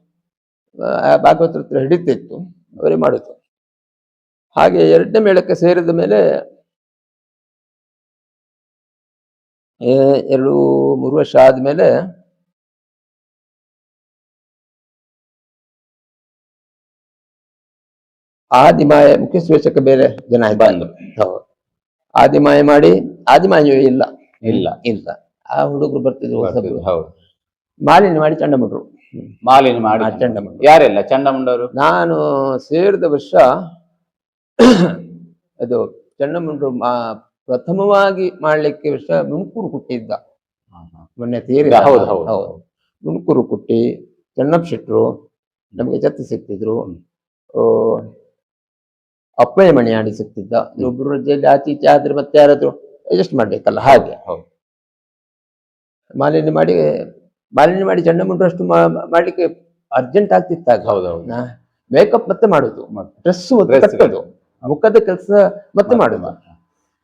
ಭಾಗವತರ ಹತ್ರ ಹಿಡಿತಿತ್ತು, ಅವರೇ ಮಾಡುದು. ಹಾಗೆ ಎರಡನೇ ಮೇಳಕ್ಕೆ ಸೇರಿದ ಮೇಲೆ 2-3 ವರ್ಷ ಆದ್ಮೇಲೆ ಆದಿಮಾಯ ಮುಖ್ಯ ವೇಷಕ್ಕೆ ಬೇರೆ ಜನ ಬಂದ್ರು. ಆದಿಮಾಯ ಮಾಡಿ, ಆದಿಮಾಯವೇ ಇಲ್ಲ ಇಲ್ಲ ಇಲ್ಲ ಆ ಹುಡುಗರು ಬರ್ತಿದ್ರು ಹೊಸಬ್ರು. ಹೌದು, ಮಾಲಿನ್ಯ ಮಾಡಿ ಚಂಡಮುಂಡರು. ಮಾಲಿನ್ಯ ಮಾಡಿ ಚಂಡಮುಂಡ. ಯಾರೆಲ್ಲ ಚಂಡಮುಂಡರು? ನಾನು ಸೇರಿದ ವರ್ಷ ಅದು ಚಂಡಮುಂಡರು ಪ್ರಥಮವಾಗಿ ಮಾಡ್ಲಿಕ್ಕೆ ವರ್ಷ ಮುನ್ಕೂರು ಕುಟ್ಟಿದ್ದ, ಮೊನ್ನೆ ತೀರಿ. ಹೌದು ಹೌದು, ಮುನ್ಕೂರು ಕುಟ್ಟಿ, ಚೆನ್ನಪ್ಪ ಶೆಟ್ರು ನಮಗೆ ಜೊತೆ ಸಿಗ್ತಿದ್ರು. ಅಪ್ಪಯ್ಯ ಮಣಿ ಆಡಿ ಸಿಗ್ತಿದ್ದ. ಒಬ್ರು ರಜೆಯಲ್ಲಿ ಆಚೆ ಈಚೆ ಆದ್ರೆ ಮತ್ತೆ ಯಾರಾದ್ರು ಅಡ್ಜಸ್ಟ್ ಮಾಡ್ಬೇಕಲ್ಲ, ಹಾಗೆ. ಮಾಲಿನ್ಯ ಮಾಡಿ ಚಂಡಮುಂಡ್ರು ಅಷ್ಟು ಮಾಡ್ಲಿಕ್ಕೆ ಅರ್ಜೆಂಟ್ ಆಗ್ತಿತ್ತಾಗ. ಮೇಕಪ್ ಮತ್ತೆ ಮಾಡುದು, ಡ್ರೆಸ್ ಕಟ್ಟೋದು, ಮುಖದ ಕೆಲಸ ಮತ್ತೆ ಮಾಡುದು.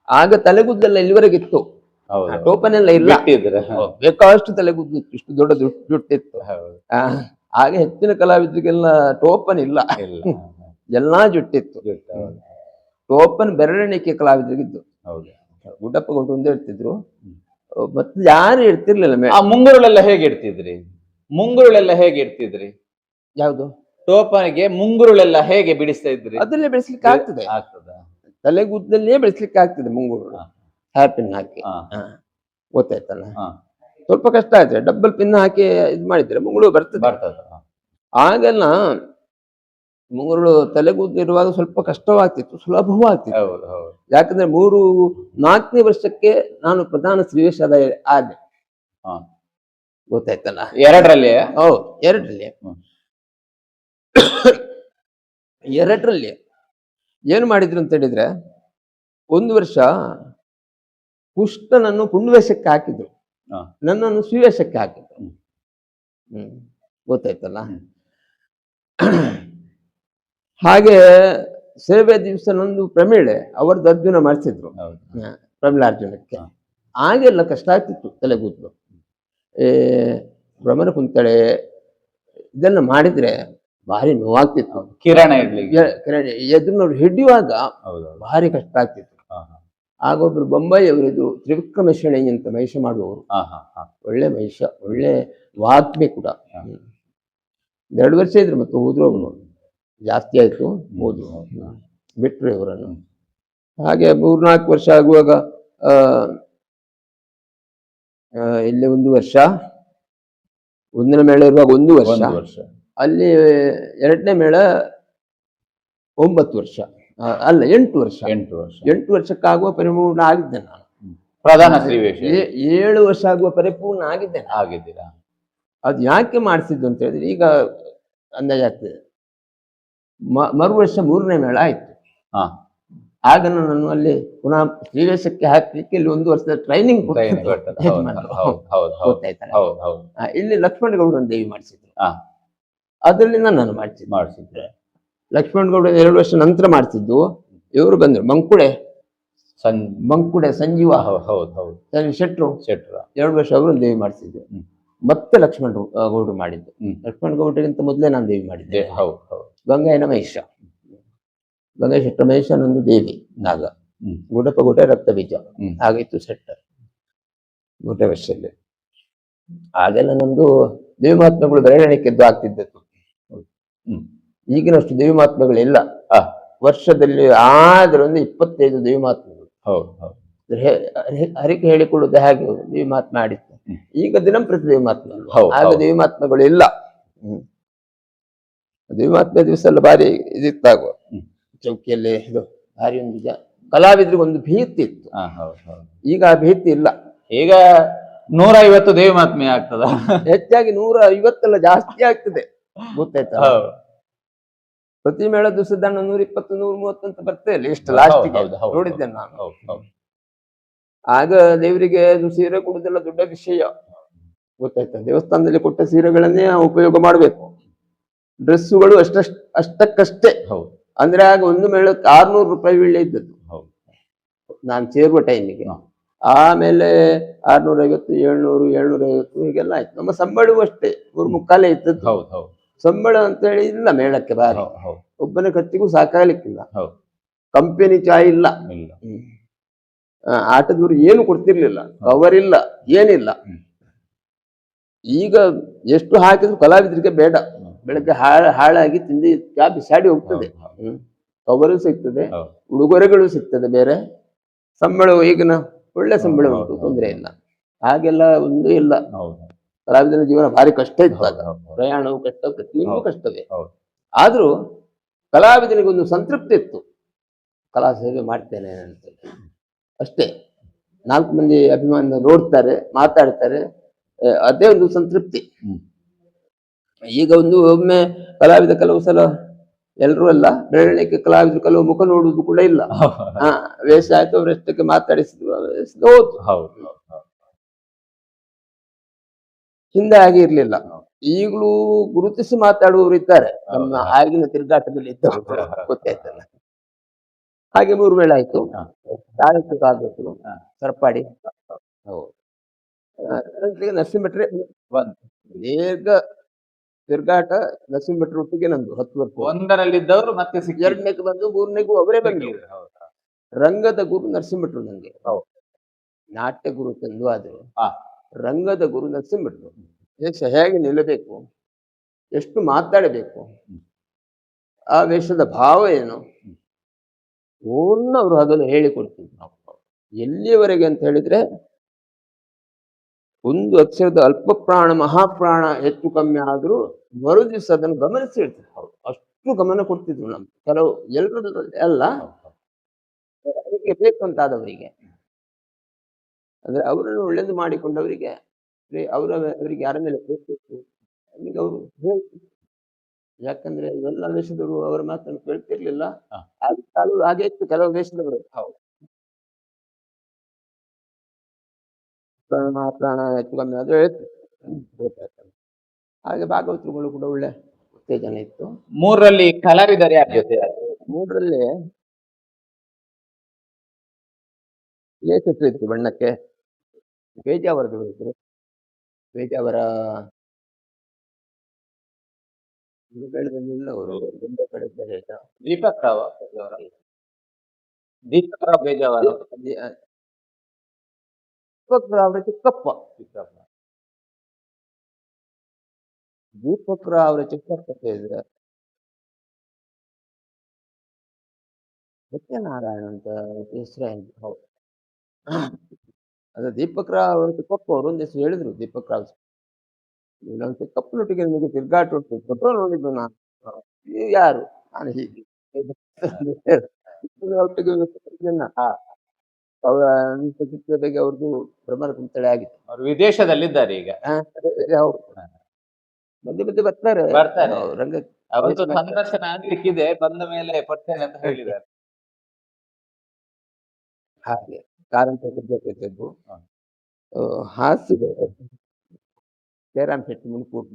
ಆಗ ತಲೆಗುದ್ದೆಲ್ಲ ಇಲ್ಲಿವರೆಗಿತ್ತು, ಟೋಪನ್ ಎಲ್ಲ ಇಲ್ಲ. ಬೇಕಾಷ್ಟು ತಲೆಗುದ್ದು ಇಷ್ಟು ದೊಡ್ಡ ಜುಟ್ಟಿತ್ತು. ಆಗ ಹೆಚ್ಚಿನ ಕಲಾವಿದರಿಗೆಲ್ಲ ಟೋಪನ್ ಇಲ್ಲ, ಎಲ್ಲಾ ಜುಟ್ಟಿತ್ತು. ಟೋಪನ್ ಬೆರಳೆಣಿಕೆ ಕಲಾವಿದರಿಗಿದ್ದು. ಗುಡ್ಡಪ್ಪ ಗೊಂಡು ಒಂದೇ ಇರ್ತಿದ್ರು, ಮತ್ತೆ ಯಾರು ಇರ್ತಿರ್ಲಿಲ್ಲ. ಮುಂಗುರುಳೆಲ್ಲ ಹೇಗೆ ಇಡ್ತಿದ್ರಿ? ಮುಂಗುರುಳೆಲ್ಲ ಹೇಗೆ ಇಡ್ತಿದ್ರಿ? ಯಾವ್ದು ಟೋಪನಿಗೆ ಮುಂಗುರುಳೆಲ್ಲ ಹೇಗೆ ಬಿಡಿಸ್ತಾ ಇದ್ರಿ? ಅದನ್ನೇ ಬೆಳೆಸ್ಲಿಕ್ಕೆ ಆಗ್ತದೆ, ತಲೆಗುದ್ದಲ್ಲೇ ಬೆಳೆಸ್ಲಿಕ್ಕೆ ಆಗ್ತದೆ ಮುಂಗುರು, ಹ್ಯಾಪಿನ್ ಹಾಕಿ. ಗೊತ್ತಾಯ್ತಲ್ಲ. ಸ್ವಲ್ಪ ಕಷ್ಟ ಆಯ್ತು, ಡಬ್ಬಲ್ ಪಿನ್ ಹಾಕಿ ಇದ್ ಮಾಡಿದ್ರೆ ಮುಂಗುರು ಬರ್ತದೆ. ಆಗೆಲ್ಲ ಮುಂಗುರುಳು ತಲೆಗುದ್ದಿರುವಾಗ ಸ್ವಲ್ಪ ಕಷ್ಟವಾಗ್ತಿತ್ತು, ಸುಲಭವೂ ಆಗ್ತಿತ್ತು. ಯಾಕಂದ್ರೆ 3-4ನೇ ವರ್ಷಕ್ಕೆ ನಾನು ಪ್ರಧಾನ ಶ್ರೀವೇಷದ ಆದೆ. ಗೊತ್ತಾಯ್ತಲ್ಲ. 2ರಲ್ಲಿ? ಹೌದು, 2ರಲ್ಲಿ ಏನು ಮಾಡಿದ್ರು ಅಂತ ಹೇಳಿದ್ರೆ, 1 ವರ್ಷ ಪುಷ್ಟನನ್ನು ಪುಂಡವೇಷಕ್ಕೆ ಹಾಕಿದ್ರು, ನನ್ನನ್ನು ಶ್ರೀವೇಷಕ್ಕೆ ಹಾಕಿದ್ರು. ಗೊತ್ತಾಯ್ತಲ್ಲ. ಹಾಗೆ ಸೇವೆ ದಿವಸ ನಂದು ಪ್ರಮೀಳೆ ಅವರದ್ದು ಅರ್ಜುನ ಮಾಡಿಸಿದ್ರು, ಪ್ರಮೀಳಾರ್ಜುನಕ್ಕೆ. ಆಗೆಲ್ಲ ಕಷ್ಟ ಆಗ್ತಿತ್ತು ತಲೆಗೂದಲು. ಭ್ರಮರ ಕುಂತಳೆ ಇದೆಲ್ಲ ಮಾಡಿದ್ರೆ ಭಾರಿ ನೋವಾಗ್ತಿತ್ತು. ಕಿರಣ ಎದುರು ಹಿಡಿಯುವಾಗ ಭಾರಿ ಕಷ್ಟ ಆಗ್ತಿತ್ತು. ಆಗ ಒಬ್ರು ಬೊಂಬಾಯಿ ಅವರಿದ್ರು, ತ್ರಿವಿಕ್ರಮೇಶಣಿ ಅಂತ ಮಹಿಷ ಮಾಡುವವರು. ಒಳ್ಳೆ ಮಹಿಷ, ಒಳ್ಳೆ ವಾಗ್ಮಿ ಕೂಡ. 2 ವರ್ಷ ಇದ್ರು, ಮತ್ತೆ ಹೋದ್ರು. ಜಾಸ್ತಿ ಆಯ್ತು, ಹೋದ್ರು, ಬಿಟ್ರು ಇವರನ್ನು. ಹಾಗೆ 3-4 ವರ್ಷ ಆಗುವಾಗ ಇಲ್ಲಿ 1 ವರ್ಷ, 1ನೇ ಮೇಳ ಇರುವಾಗ 1 ವರ್ಷ, ಅಲ್ಲಿ 2ನೇ ಮೇಳ 9 ವರ್ಷ, ಅಲ್ಲ 8 ವರ್ಷ. 8 ವರ್ಷಕ್ಕಾಗುವ ಪರಿಪೂರ್ಣ ಆಗಿದ್ದೆ ನಾನು. ಪ್ರಧಾನ ಶ್ರೀವೇಷ 7 ವರ್ಷ ಆಗುವ ಪರಿಪೂರ್ಣ ಆಗಿದ್ದೇನೆ. ಆಗಿದ್ದೀರಾ? ಅದು ಯಾಕೆ ಮಾಡಿಸಿದ್ದು ಅಂತ ಹೇಳಿದ್ರೆ, ಈಗ ಅಂದಾಜಾಗ್ತದೆ, ಮರು ವರ್ಷ 3ನೇ ಮೇಳ ಆಯ್ತು. ಆಗ ನಾನು ಅಲ್ಲಿ ಪುನಃ ಶ್ರೀವೇಷಕ್ಕೆ ಹಾಕ್ಲಿಕ್ಕೆ ಇಲ್ಲಿ 1 ವರ್ಷದ ಟ್ರೈನಿಂಗ್ ಇಲ್ಲಿ ಲಕ್ಷ್ಮಣ ಗೌಡರನ್ನು ದೇವಿ ಮಾಡಿಸಿದ್ರು. ಅದರಲ್ಲಿ ನಾನು ಮಾಡಿಸಿದ್ರೆ ಲಕ್ಷ್ಮಣ ಗೌಡ 2 ವರ್ಷ ನಂತರ ಮಾಡಿಸಿದ್ದು. ಇವರು ಬಂದ್ರು, ಮಂಕುಡೆ ಸಂಜೀವ ಶೆಟ್ರು 2 ವರ್ಷ ಅವರು ದೇವಿ ಮಾಡಿಸಿದ್ರು. ಮತ್ತೆ ಲಕ್ಷ್ಮಣ ಗೌಡರು ಮಾಡಿದ್ದು. ಲಕ್ಷ್ಮಣ ಗೌಡರಿಗಿಂತ ಮೊದಲೇ ನಾನು ದೇವಿ ಮಾಡಿದ್ದೆ. ಗಂಗಾಯನ ಮಹಿಷ, ಗಂಗಾ ಶೆಟ್ಟ ಮಹಿಷ ನಂದು ದೇವಿ ನಾಗ. ಗುಡಪ್ಪ ಗುಡ್ಡೆ ರಕ್ತ ಬೀಜ ಆಗಿತ್ತು ಸೆಟ್ 3ನೇ ವರ್ಷದಲ್ಲಿ. ಆಗೆಲ್ಲ ನಮ್ದು ದೇವಿ ಮಹಾತ್ಮೆಗಳು ಬೆರಳೆಣಿಕೆದ್ದು ಆಗ್ತಿದ್ದದ್ದು. ಈಗಿನಷ್ಟು ದೇವಿ ಮಹಾತ್ಮೆಗಳಿಲ್ಲ. ವರ್ಷದಲ್ಲಿ ಆದ್ರೆ ಒಂದು 25 ದೇವಿ ಮಹಾತ್ಮೆಗಳು. ಹರಿಕೆ ಹೇಳಿಕೊಳ್ಳುವುದು ಹಾಗೆ ದೇವಿ ಮಹಾತ್ಮೆ ಆಡಿತ್ತು. ಈಗ ದಿನಂಪ್ರತಿ ದೇವಿ ಮಹಾತ್ಮೆ, ಆಗ ದೇವಿ ಮಹಾತ್ಮೆಗಳು ಇಲ್ಲ. ದೇವಿ ಮಹಾತ್ಮೆ ದಿವಸ ಎಲ್ಲ ಭಾರಿ ಇದಿತ್ತಾಗುವ ಚೌಕಿಯಲ್ಲಿ ಇದು ಭಾರಿ ಒಂದು ಕಲಾವಿದ್ರಿಗೆ ಒಂದು ಭೀತಿ ಇತ್ತು. ಈಗ ಆ ಭೀತಿ ಇಲ್ಲ. ಈಗ 150 ದೇವಿ ಮಹಾತ್ಮೆ ಆಗ್ತದ? ಹೆಚ್ಚಾಗಿ 150 ಜಾಸ್ತಿ ಆಗ್ತದೆ, ಗೊತ್ತಾಯ್ತಾ? ಪ್ರತಿ ಮೇಳ ದಿವಸದ 120 130 ಅಂತ ಬರ್ತೇವೆ ಎಷ್ಟು ಲಾಸ್ಟಿಗೆ ನೋಡಿದ್ದೇನೆ ನಾನು. ಆಗ ದೇವರಿಗೆ ಸೀರೆ ಕೊಡುದೆಲ್ಲ ದೊಡ್ಡ ವಿಷಯ, ಗೊತ್ತಾಯ್ತಾ? ದೇವಸ್ಥಾನದಲ್ಲಿ ಕೊಟ್ಟ ಸೀರೆಗಳನ್ನೇ ಉಪಯೋಗ ಮಾಡ್ಬೇಕು. ಡ್ರೆಸ್ಸುಗಳು ಅಷ್ಟಕ್ಕಷ್ಟೇ. ಅಂದ್ರೆ ಆಗ ಒಂದು ಮೇಳಕ್ಕೆ 600 ರೂಪಾಯಿ ಒಳ್ಳೆ ಇದ್ದದ್ದು ನಾನು ಸೇರುವ ಟೈಮಿಗೆ. ಆಮೇಲೆ 650 700 750 ಹೀಗೆಲ್ಲ ಆಯ್ತು. ನಮ್ಮ ಸಂಬಳವೂ ಅಷ್ಟೇ 3 ಇದ್ದದ್ದು. ಸಂಬಳ ಅಂತ ಹೇಳಿ ಇಲ್ಲ ಮೇಳಕ್ಕೆ, ಬಾರಿ ಒಬ್ಬನ ಖರ್ಚಿಗೂ ಸಾಕಾಗ್ಲಿಕ್ಕಿಲ್ಲ. ಕಂಪನಿ ಚಾಯ್ ಇಲ್ಲ, ಆಟದವರು ಏನು ಕೊಡ್ತಿರ್ಲಿಲ್ಲ, ಕವರ್ ಇಲ್ಲ, ಏನಿಲ್ಲ. ಈಗ ಎಷ್ಟು ಹಾಕಿದ್ರು ಕಲಾವಿದರಿಗೆ ಬೇಡ, ಬೆಳಗ್ಗೆ ಹಾಳಾಗಿ ತಿಂಡಿ ಬಿಸಾಡಿ ಹೋಗ್ತದೆ. ಕವರು ಸಿಗ್ತದೆ, ಉಡುಗೊರೆಗಳು ಸಿಗ್ತದೆ, ಬೇರೆ ಸಂಬಳವು ಈಗಿನ ಒಳ್ಳೆ ಸಂಬಳ ಉಂಟು, ತೊಂದರೆ ಇಲ್ಲ. ಹಾಗೆಲ್ಲ ಒಂದೂ ಇಲ್ಲ. ಕಲಾವಿದನ ಜೀವನ ಭಾರಿ ಕಷ್ಟ ಇತ್ತು. ಪ್ರಯಾಣವು ಕಷ್ಟ, ಪ್ರತಿಯೊಂದು ಕಷ್ಟವೇ. ಆದ್ರೂ ಕಲಾವಿದನಿಗೆ ಒಂದು ಸಂತೃಪ್ತಿ ಇತ್ತು, ಕಲಾ ಸೇವೆ ಮಾಡ್ತೇನೆ ಅಂತ ಅಷ್ಟೇ. 4 ಮಂದಿ ಅಭಿಮಾನ ನೋಡ್ತಾರೆ, ಮಾತಾಡ್ತಾರೆ, ಅದೇ ಒಂದು ಸಂತೃಪ್ತಿ. ಈಗ ಒಮ್ಮೆ ಕಲಾವಿದ ಕೆಲವು ಸಲ, ಎಲ್ರೂ ಅಲ್ಲ, ಬೆರಳಿಕೆ ಕಲಾವಿದರು ಕೆಲವು ಮುಖ ನೋಡುವುದು ಕೂಡ ಇಲ್ಲ. ವೇಷ ಆಯ್ತು, ಅವರಷ್ಟಕ್ಕೆ ಮಾತಾಡಿಸಿದ್ರು ಹೋದ್ರು. ಹಿಂದೆ ಹಾಗೆ ಇರ್ಲಿಲ್ಲ. ಈಗಲೂ ಗುರುತಿಸಿ ಮಾತಾಡುವವರು ಇದ್ದಾರೆ ನಮ್ಮ ಆಗಿನ ತಿರುಗಾಟದಲ್ಲಿ ಇದ್ದವರು, ಗೊತ್ತಾಯ್ತಲ್ಲ. ಹಾಗೆ 3 ವೇಳೆ ಆಯ್ತು. ಕಾಗತ್ತು ಸರ್ಪಾಡಿ, ನರಸಿಂಹಟ್ರೆ ದೀರ್ಘ ತಿರುಗಾಟ. ನರಸಿಂಹಟ್ರ ಒಟ್ಟಿಗೆ ನಂದು 10 ವರ್ಷ. ಒಂದರಲ್ಲಿದ್ದವರು ಮತ್ತೆ 2ನೇಗೆ ಬಂದು 3ನೇಗೂ ಅವರೇ ಬಂದ್ರು. ರಂಗದ ಗುರು ನರಸಿಂಹಟ್ರು ನಂಗೆ, ನಾಟ್ಯ ಗುರು ತಂದು ಆದ್ರು ರಂಗದ ಗುರು ನರಸಿಂಹಟ್ರು. ಹೇಗೆ ನಿಲ್ಲಬೇಕು, ಎಷ್ಟು ಮಾತಾಡಬೇಕು, ಆ ವೇಷದ ಭಾವ ಏನು, ಪೂರ್ಣ ಅವರು ಅದನ್ನು ಹೇಳಿಕೊಡ್ತಿದ್ರು. ಎಲ್ಲಿಯವರೆಗೆ ಅಂತ ಹೇಳಿದ್ರೆ, ಒಂದು ಅಕ್ಷರದ ಅಲ್ಪ ಪ್ರಾಣ ಮಹಾಪ್ರಾಣ ಹೆಚ್ಚು ಕಮ್ಮಿ ಆದ್ರೂ ಮರು ದಿವಸ ಅದನ್ನು ಗಮನಿಸಿ ಹೇಳ್ತಾರೆ. ಅಷ್ಟು ಗಮನ ಕೊಡ್ತಿದ್ರು. ನಮ್ಗೆ ಕೆಲವು ಎಲ್ಲರೂ ಅಲ್ಲ, ಅದಕ್ಕೆ ಬೇಕಂತಾದವರಿಗೆ, ಅಂದ್ರೆ ಅವರನ್ನು ಒಳ್ಳೇದು ಮಾಡಿಕೊಂಡವರಿಗೆ, ಅವರಿಗೆ ಯಾರ ಮೇಲೆ ನಮಗೆ ಅವರು ಹೇಳ್ತಿದ್ರು. ಯಾಕಂದ್ರೆ ಎಲ್ಲ ವೇಷದವರು ಅವರ ಮಾತನ್ನು ಕೇಳ್ತಿರ್ಲಿಲ್ಲ. ಹಾಗೆ ಇತ್ತು ಕೆಲವು ವೇಷದವರು. ಪ್ರಾಣ ಹೆಚ್ಚು ಕಮ್ಮಿ ಆದ್ರೂ ಹೇಳ್ತಾರೆ. ಹಾಗೆ ಭಾಗವತರುಗಳು ಕೂಡ ಒಳ್ಳೆ ಉತ್ತೇಜನ ಇತ್ತು. 3ರಲ್ಲಿ ಕಲಾವಿದರು ಯಾರ ಜೊತೆ? 3ರಲ್ಲಿ ಏಕತ್ವ ಇತ್ತು ಬಣ್ಣಕ್ಕೆ. ಬೇಜಾವರದವರು ಇದ್ರು. ಬೇಜಾವರ ಬೆಳೆದಿಲ್ಲ ಅವರು, ಕಡೆ ದೀಪಕ್ ರಾವ್ ಬೇಜಾವರ, ದೀಪಕ್ ರಾವ್ ಚಿಕ್ಕಪ್ಪ, ದೀಪಕ್ ರಾವ್ ಚಿಕ್ಕಪ್ಪ ಇದ್ರೆ ಸತ್ಯನಾರಾಯಣ ಅಂತ ಹೆಸರು. ಅದೇ ದೀಪಕ್ ರಾವ್ ಅವರು ಚಿಕ್ಕಪ್ಪ ಅವರು ಒಂದು ಹೆಸರು ಹೇಳಿದ್ರು. ದೀಪಕ್ ರಾವ್ ನಾನು ಚಿಕ್ಕಪ್ಪನೊಟ್ಟಿಗೆ ನಿಮಗೆ ತಿರ್ಗಾಟ ಉಂಟು, ಫೋಟೋ ನೋಡಿದ್ದು ನಾನು. ನೀವು ಯಾರು? ನಾನು ಹೀಗೆ ಒಟ್ಟಿಗೆ ಜೊತೆಗೆ ಅವ್ರದ್ದು ಭ್ರಮರ ಕುಂತಳೆ ಆಗಿತ್ತು. ಅವರು ವಿದೇಶದಲ್ಲಿದ್ದಾರೆ ಈಗ. ಮಧ್ಯೆ ಮಧ್ಯೆ ಬರ್ತಾರೆ ರಂಗ. ಅವತ್ತು ಸಂದರ್ಶನ ಆಗ್ಲಿಕ್ಕಿದೆ, ಬಂದ ಮೇಲೆ ಕೊಡ್ತೇನೆ ಅಂತ ಹೇಳಿದ್ದಾರೆ. ಹಾಗೆ ಕಾರಂತ ಇದ್ದದ್ದು ಹಾಸ್ಯ ಜಯರಾಮ್ ಶೆಟ್ಟಿ ಮುನ್ಕೂರು.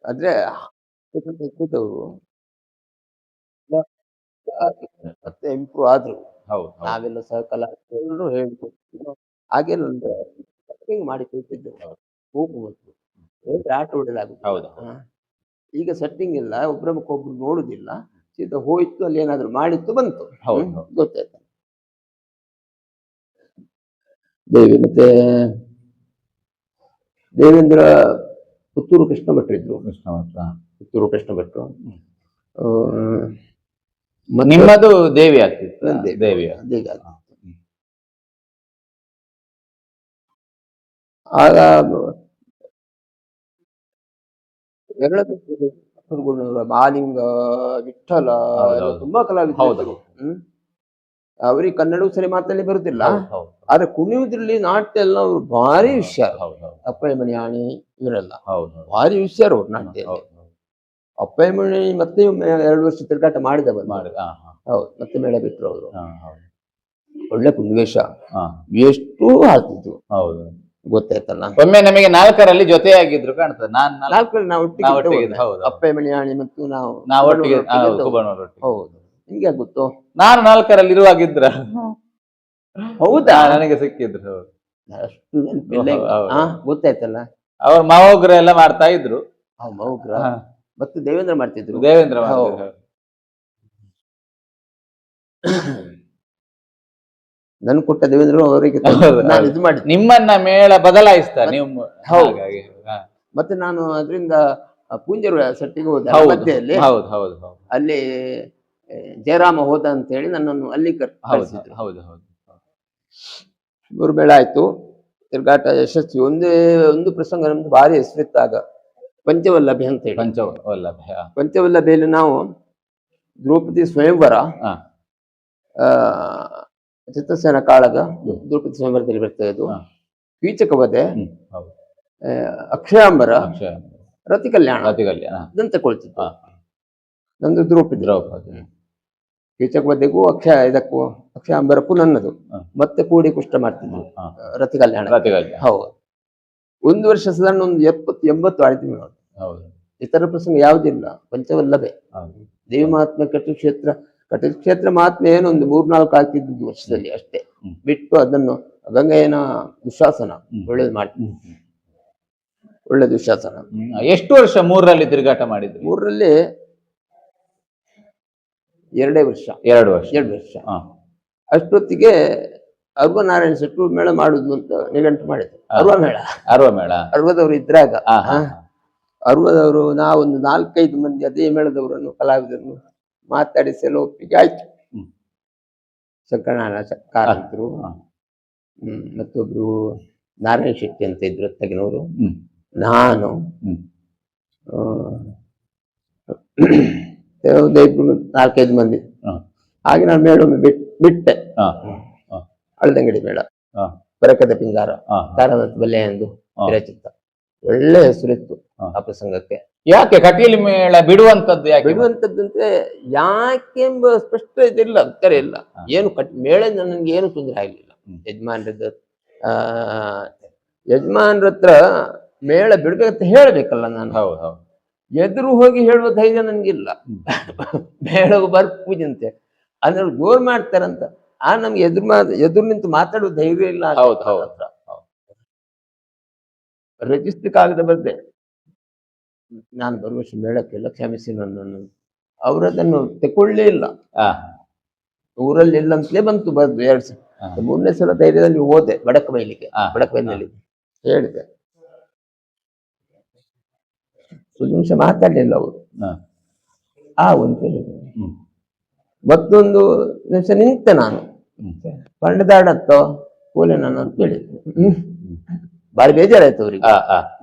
ಆದ್ರೆ ಇದ್ದವರು ಮತ್ತೆ ಇಂಪ್ರೂವ್ ಆದ್ರು. ನಾವೆಲ್ಲ ಸಹ ಕಲಾವಿದರು ಹೇಳ್ಕೊಡ್ತೀವಿ. ಹಾಗೇನು ಮಾಡಿ ಕೊಡ್ತಿದ್ದೆವು. ಹೋಗುವುದು ಆಟ ಹೊಡೆದಾಗುತ್ತೆ. ಈಗ ಸೆಟ್ಟಿಂಗ್ ಇಲ್ಲ, ಒಬ್ಬರ ಮುಖೊಬ್ರು ನೋಡುದಿಲ್ಲ, ಸೀದಾ ಹೋಯ್ತು, ಅಲ್ಲಿ ಏನಾದ್ರು ಮಾಡಿತ್ತು ಬಂತು, ಗೊತ್ತಾಯ್ತು. ಮತ್ತೆ ದೇವೇಂದ್ರ ಪುತ್ತೂರು ಕೃಷ್ಣ ಭಟ್ರು ಇದ್ರು. ಪುತ್ತೂರು ಕೃಷ್ಣ ಭಟ್ರು. ನಿಮ್ಮದು ದೇವಿ ಆಗ್ತಿತ್ತು? ದೇವಿ ಆಗ ಮಾಲಿಂಗ, ವಿಠಲ ತುಂಬಾ ಕಲಾವಿದರು. ಅವ್ರಿಗೆ ಕನ್ನಡವು ಸರಿ ಮಾತಲ್ಲಿ ಬರುದಿಲ್ಲ, ಹೌದು ಆದ್ರೆ ಕುಣಿಯುವುದ್ರಲ್ಲಿ ನಾಟ್ಯ ಎಲ್ಲ ಅವ್ರು ಭಾರಿ ಹುಷಾರು. ಹೌದು ಅಪ್ಪಯ್ಯಮಣಿ ಆಣಿ ಇವರೆಲ್ಲ ಹೌದು ಭಾರಿ ಹುಷಾರು ಅವ್ರು ನಾಟ್ಯ. ಅಪ್ಪಯ್ಯಮಣಿ ಮತ್ತೆ 2 ವರ್ಷ ತಿರುಗಾಟ ಮಾಡಿದವರು. ಹೌದು, ಮತ್ತೆ ಮೇಳ ಬಿಟ್ರು ಅವರು. ಒಳ್ಳೆ ಕುಣಿವೇಶ, ಎಷ್ಟು ಹಾಕ್ತಿದ್ರು. ಹೌದು, ಗೊತ್ತಾಯ್ತಲ್ಲ. ಒಮ್ಮೆ ನಮಗೆ 4ರಲ್ಲಿ ಜೊತೆಯಾಗಿದ್ರು ಕಾಣ್ತದೆ. 4ರಲ್ಲಿ ನಾವು ಒಟ್ಟಿಗೆ ಅಪ್ಪಯ್ಯಮಣಿ ಆಣಿ ಮತ್ತು ನಾವು ಒಟ್ಟಿಗೆ. ಹೌದು, ನಿಮ್ಗೆ ಗೊತ್ತು? ನಾನು 4ರಲ್ಲಿ ಇರುವಾಗಿದ್ರ. ಹೌದಾ? ನನಗೆ ಸಿಕ್ಕಿದ್ರು. ಅಷ್ಟು ನೆನಪಿಲ್ಲ. ಗೊತ್ತಾಯ್ತಲ್ಲ. ಅವ್ರ ಮಾವೋಗ್ರ ಎಲ್ಲ ಮಾಡ್ತಾ ಇದ್ರು. ಮಾವೋಗ್ರ ಮತ್ತೆ ದೇವೇಂದ್ರ ಮಾಡ್ತಿದ್ರು. ದೇವೇಂದ್ರ ನನ್ ಕೊಟ್ಟ ದೇವೇಂದ್ರ ಅವರಿಗೆ ನಾನು ಇದು ಮಾಡಿ ನಿಮ್ಮನ್ನ ಮೇಳ ಬದಲಾಯಿಸ್ತಾರೆ ನೀವು. ಮತ್ತೆ ನಾನು ಅದರಿಂದ ಪೂಂಜರು ಸೆಟ್ಟಿಗೆ ಹೋದೆ ಮಧ್ಯೆಯಲ್ಲಿ. ಹೌದು ಹೌದು ಹೌದು. ಅಲ್ಲಿ ಜಯರಾಮ ಹೋದ ಅಂತ ಹೇಳಿ ನನ್ನನ್ನು ಅಲ್ಲಿ ಕಳಿಸಿದ್ರು. ಹೌದು ಹೌದು. ಮೂರು ಮೇಳ ಆಯ್ತು, ತಿರುಗಾಟ ಯಶಸ್ವಿ. ಒಂದು ಪ್ರಸಂಗ ನಮ್ದು ಭಾರಿ ಹೆಸರಿತ್ತಾಗ, ಪಂಚವಲ್ಲಭೆ ಅಂತ ಹೇಳಿ. ಪಂಚವಲ್ಲಭೆಯಲ್ಲಿ ನಾವು ದ್ರೌಪದಿ ಸ್ವಯಂವರ, ಚಿತ್ರಸೇನ ಕಾಳಗ ದ್ರೌಪದಿ ಸ್ವಯಂವರದಲ್ಲಿ ಬರ್ತದೆ ಅದು, ಕೀಚಕ ವಧೆ, ಅಕ್ಷಯಾಂಬರ, ರತಿ ಕಲ್ಯಾಣ ಇದನ್ನು ತಗೊಳ್ತಿತ್ತು. ನಂದು ದ್ರೌಪದಿ. ಕೀಚಕ ವಧೆಗೂ ಇದಕ್ಕೂ ಅಕ್ಷಯಾಂಬರಕ್ಕೂ ನನ್ನದು. ಮತ್ತೆ ಕೂಡಿ ಕುಷ್ಟ ಮಾಡ್ತಿದ್ವಿ ರತಿ ಕಲ್ಯಾಣ. ಹೌದು, 1 ವರ್ಷ ಸಾಧಾರಣ ಒಂದು 70-80 ಆಡ್ತೀವಿ ನಾವು. ಇತರ ಪ್ರಸಂಗ ಯಾವುದಿಲ್ಲ, ಪಂಚವಲ್ಲಭೆ. ದೇವಿ ಮಹಾತ್ಮೆ, ಕಟಕ್ಷೇತ್ರ ಮಹಾತ್ಮೆ ಏನು ಒಂದು 3-4 ಆಗ್ತಿದ್ದು ವರ್ಷದಲ್ಲಿ ಅಷ್ಟೇ. ಬಿಟ್ಟು ಅದನ್ನು ಗಂಗೆಯನ ದುಶಾಸನ ಒಳ್ಳೇದು ಮಾಡ್ತೀವಿ. ಒಳ್ಳೆ ದುಶಾಸನ. ಎಷ್ಟು ವರ್ಷ 3ರಲ್ಲಿ ತಿರುಗಾಟ ಮಾಡಿದ್ರಿ? 3ರಲ್ಲಿ 2 ವರ್ಷ. 2 ವರ್ಷ. ಅಷ್ಟೊತ್ತಿಗೆ ಅರ್ವನಾರಾಯಣ ಶೆಟ್ರು ಮೇಳ ಮಾಡುದು ಅಂತ ನಿಘಂಟು ಮಾಡಿದ್ರು. ಅರ್ವ ಮೇಳ ಅರ್ವದವರು ಇದ್ರಾಗ, ಅರ್ವದವರು ನಾವೊಂದು 4-5 ಮಂದಿ ಅದೇ ಮೇಳದವರನ್ನು ಕಲಾವಿದರನ್ನು ಮಾತಾಡಿಸಿ ಎಲ್ಲ ಒಪ್ಪಿಗೆ ಆಯ್ತು. ಶಂಕರನಾರಾಯಣ ಕಾರಂತರು, ಮತ್ತೊಬ್ರು ನಾರಾಯಣ ಶೆಟ್ಟಿ ಅಂತ ಇದ್ರು ತಗಿನವರು, ನಾನು, 4-5 ಮಂದಿ. ಹಾಗೆ ನಾನು ಮೇಳೊಮ್ಮೆ ಬಿಟ್ಟೆ. ಹಳದಂಗಡಿ ಮೇಳ, ಬರಕದ ಪಿಂಗಾರ, ತಾರನಾಥ ಬಲ್ಲೆ ಎಂದು ವಿರಚಿತ. ಒಳ್ಳೆ ಹೆಸರಿತ್ತು ಆ ಪ್ರಸಂಗಕ್ಕೆ. ಯಾಕೆ ಕಟೀಲು ಮೇಳ ಬಿಡುವಂತದ್ದು? ಬಿಡುವಂತದ್ದಂತೆ ಯಾಕೆಂಬ ಸ್ಪಷ್ಟ ಇದಿಲ್ಲ, ಉತ್ತರ ಇಲ್ಲ. ಏನು ಮೇಳ ನನಗೆ ಏನು ತೊಂದರೆ ಆಗ್ಲಿಲ್ಲ. ಯಜಮಾನ್ರ ಹತ್ರ ಮೇಳ ಬಿಡ್ಬೇಕಂತ ಹೇಳ್ಬೇಕಲ್ಲ ನಾನು. ಎದುರು ಹೋಗಿ ಹೇಳುವ ಧೈರ್ಯ ನನ್ಗಿಲ್ಲ. ಮೇಳವು ಪೂಜೆ ಅಂತೆ ಅಂದ್ರೆ ಜೋರ್ ಮಾಡ್ತಾರಂತ, ನಮ್ಗೆ ಎದುರು ನಿಂತು ಮಾತಾಡುವ ಧೈರ್ಯ ಇಲ್ಲ. ರಜಿಸ್ಲಿಕ್ಕಾಗದೆ ಬರ್ದೆ. ನಾನು ಬರುವ ವರ್ಷ ಮೇಳಕ್ಕೆಲ್ಲ ಕ್ಷಮಿಸಿ ನನ್ನನ್ನು. ಅವರದನ್ನು ತಕೊಳ್ಳೇ ಇಲ್ಲ. ಊರಲ್ಲಿ ಇಲ್ಲ ಅಂತಲೇ ಬಂತು. ಬರ್ದು 2 ಸಲ. 3ನೇ ಸಲ ಧೈರ್ಯದಲ್ಲಿ ಹೋದೆ ಬಡಕಬೈಲಿಗೆ. ಬಡಕಬೈಲಿನಲ್ಲಿ ಹೇಳಿದೆ. ಒಂದು ನಿಮಿಷ ಮಾತಾಡಲಿಲ್ಲ ಅವರು. ಒಂದು ಹೇಳಿದೆ. ಮತ್ತೊಂದು ನಿಮಿಷ ನಿಂತೆ ನಾನು. ಪಂಡದಾಡತ್ತೋ ಕೋಲೆ ನಾನು ಅಂತ ಹೇಳಿದ್ದೆ. ಬಾರಿ ಬೇಜಾರಾಯ್ತು ಅವ್ರಿಗೆ.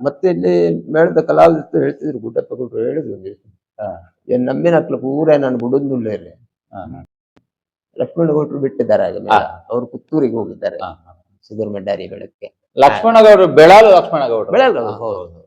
ಮತ್ತೆ ಇಲ್ಲಿ ಮೇಳದ ಕಲಾವಿದರು ಹೇಳ್ತಿದ್ರು, ಗುಡ್ಡಪ್ಪ ಗುಡ್ರು ಹೇಳಿದ್ರು, ಏನ್ ನಂಬಿನ ಹಾಕ್ಲ ಪೂರ ನಾನು ಬಿಡುದಿಲ್ಲ. ಲಕ್ಷ್ಮಣ ಗೌಡ್ರು ಬಿಟ್ಟಿದ್ದಾರೆ ಆಗ ಮೇಳ. ಅವರು ಪುತ್ತೂರಿಗೆ ಹೋಗಿದ್ದಾರೆ ಸುಧರ್ಮಡ್ಡಾರಿ ಬೆಳಕ್ಕೆ. ಲಕ್ಷ್ಮಣ ಗೌಡ್ರು ಬೆಳಗಾವಿ. ಹೌದು.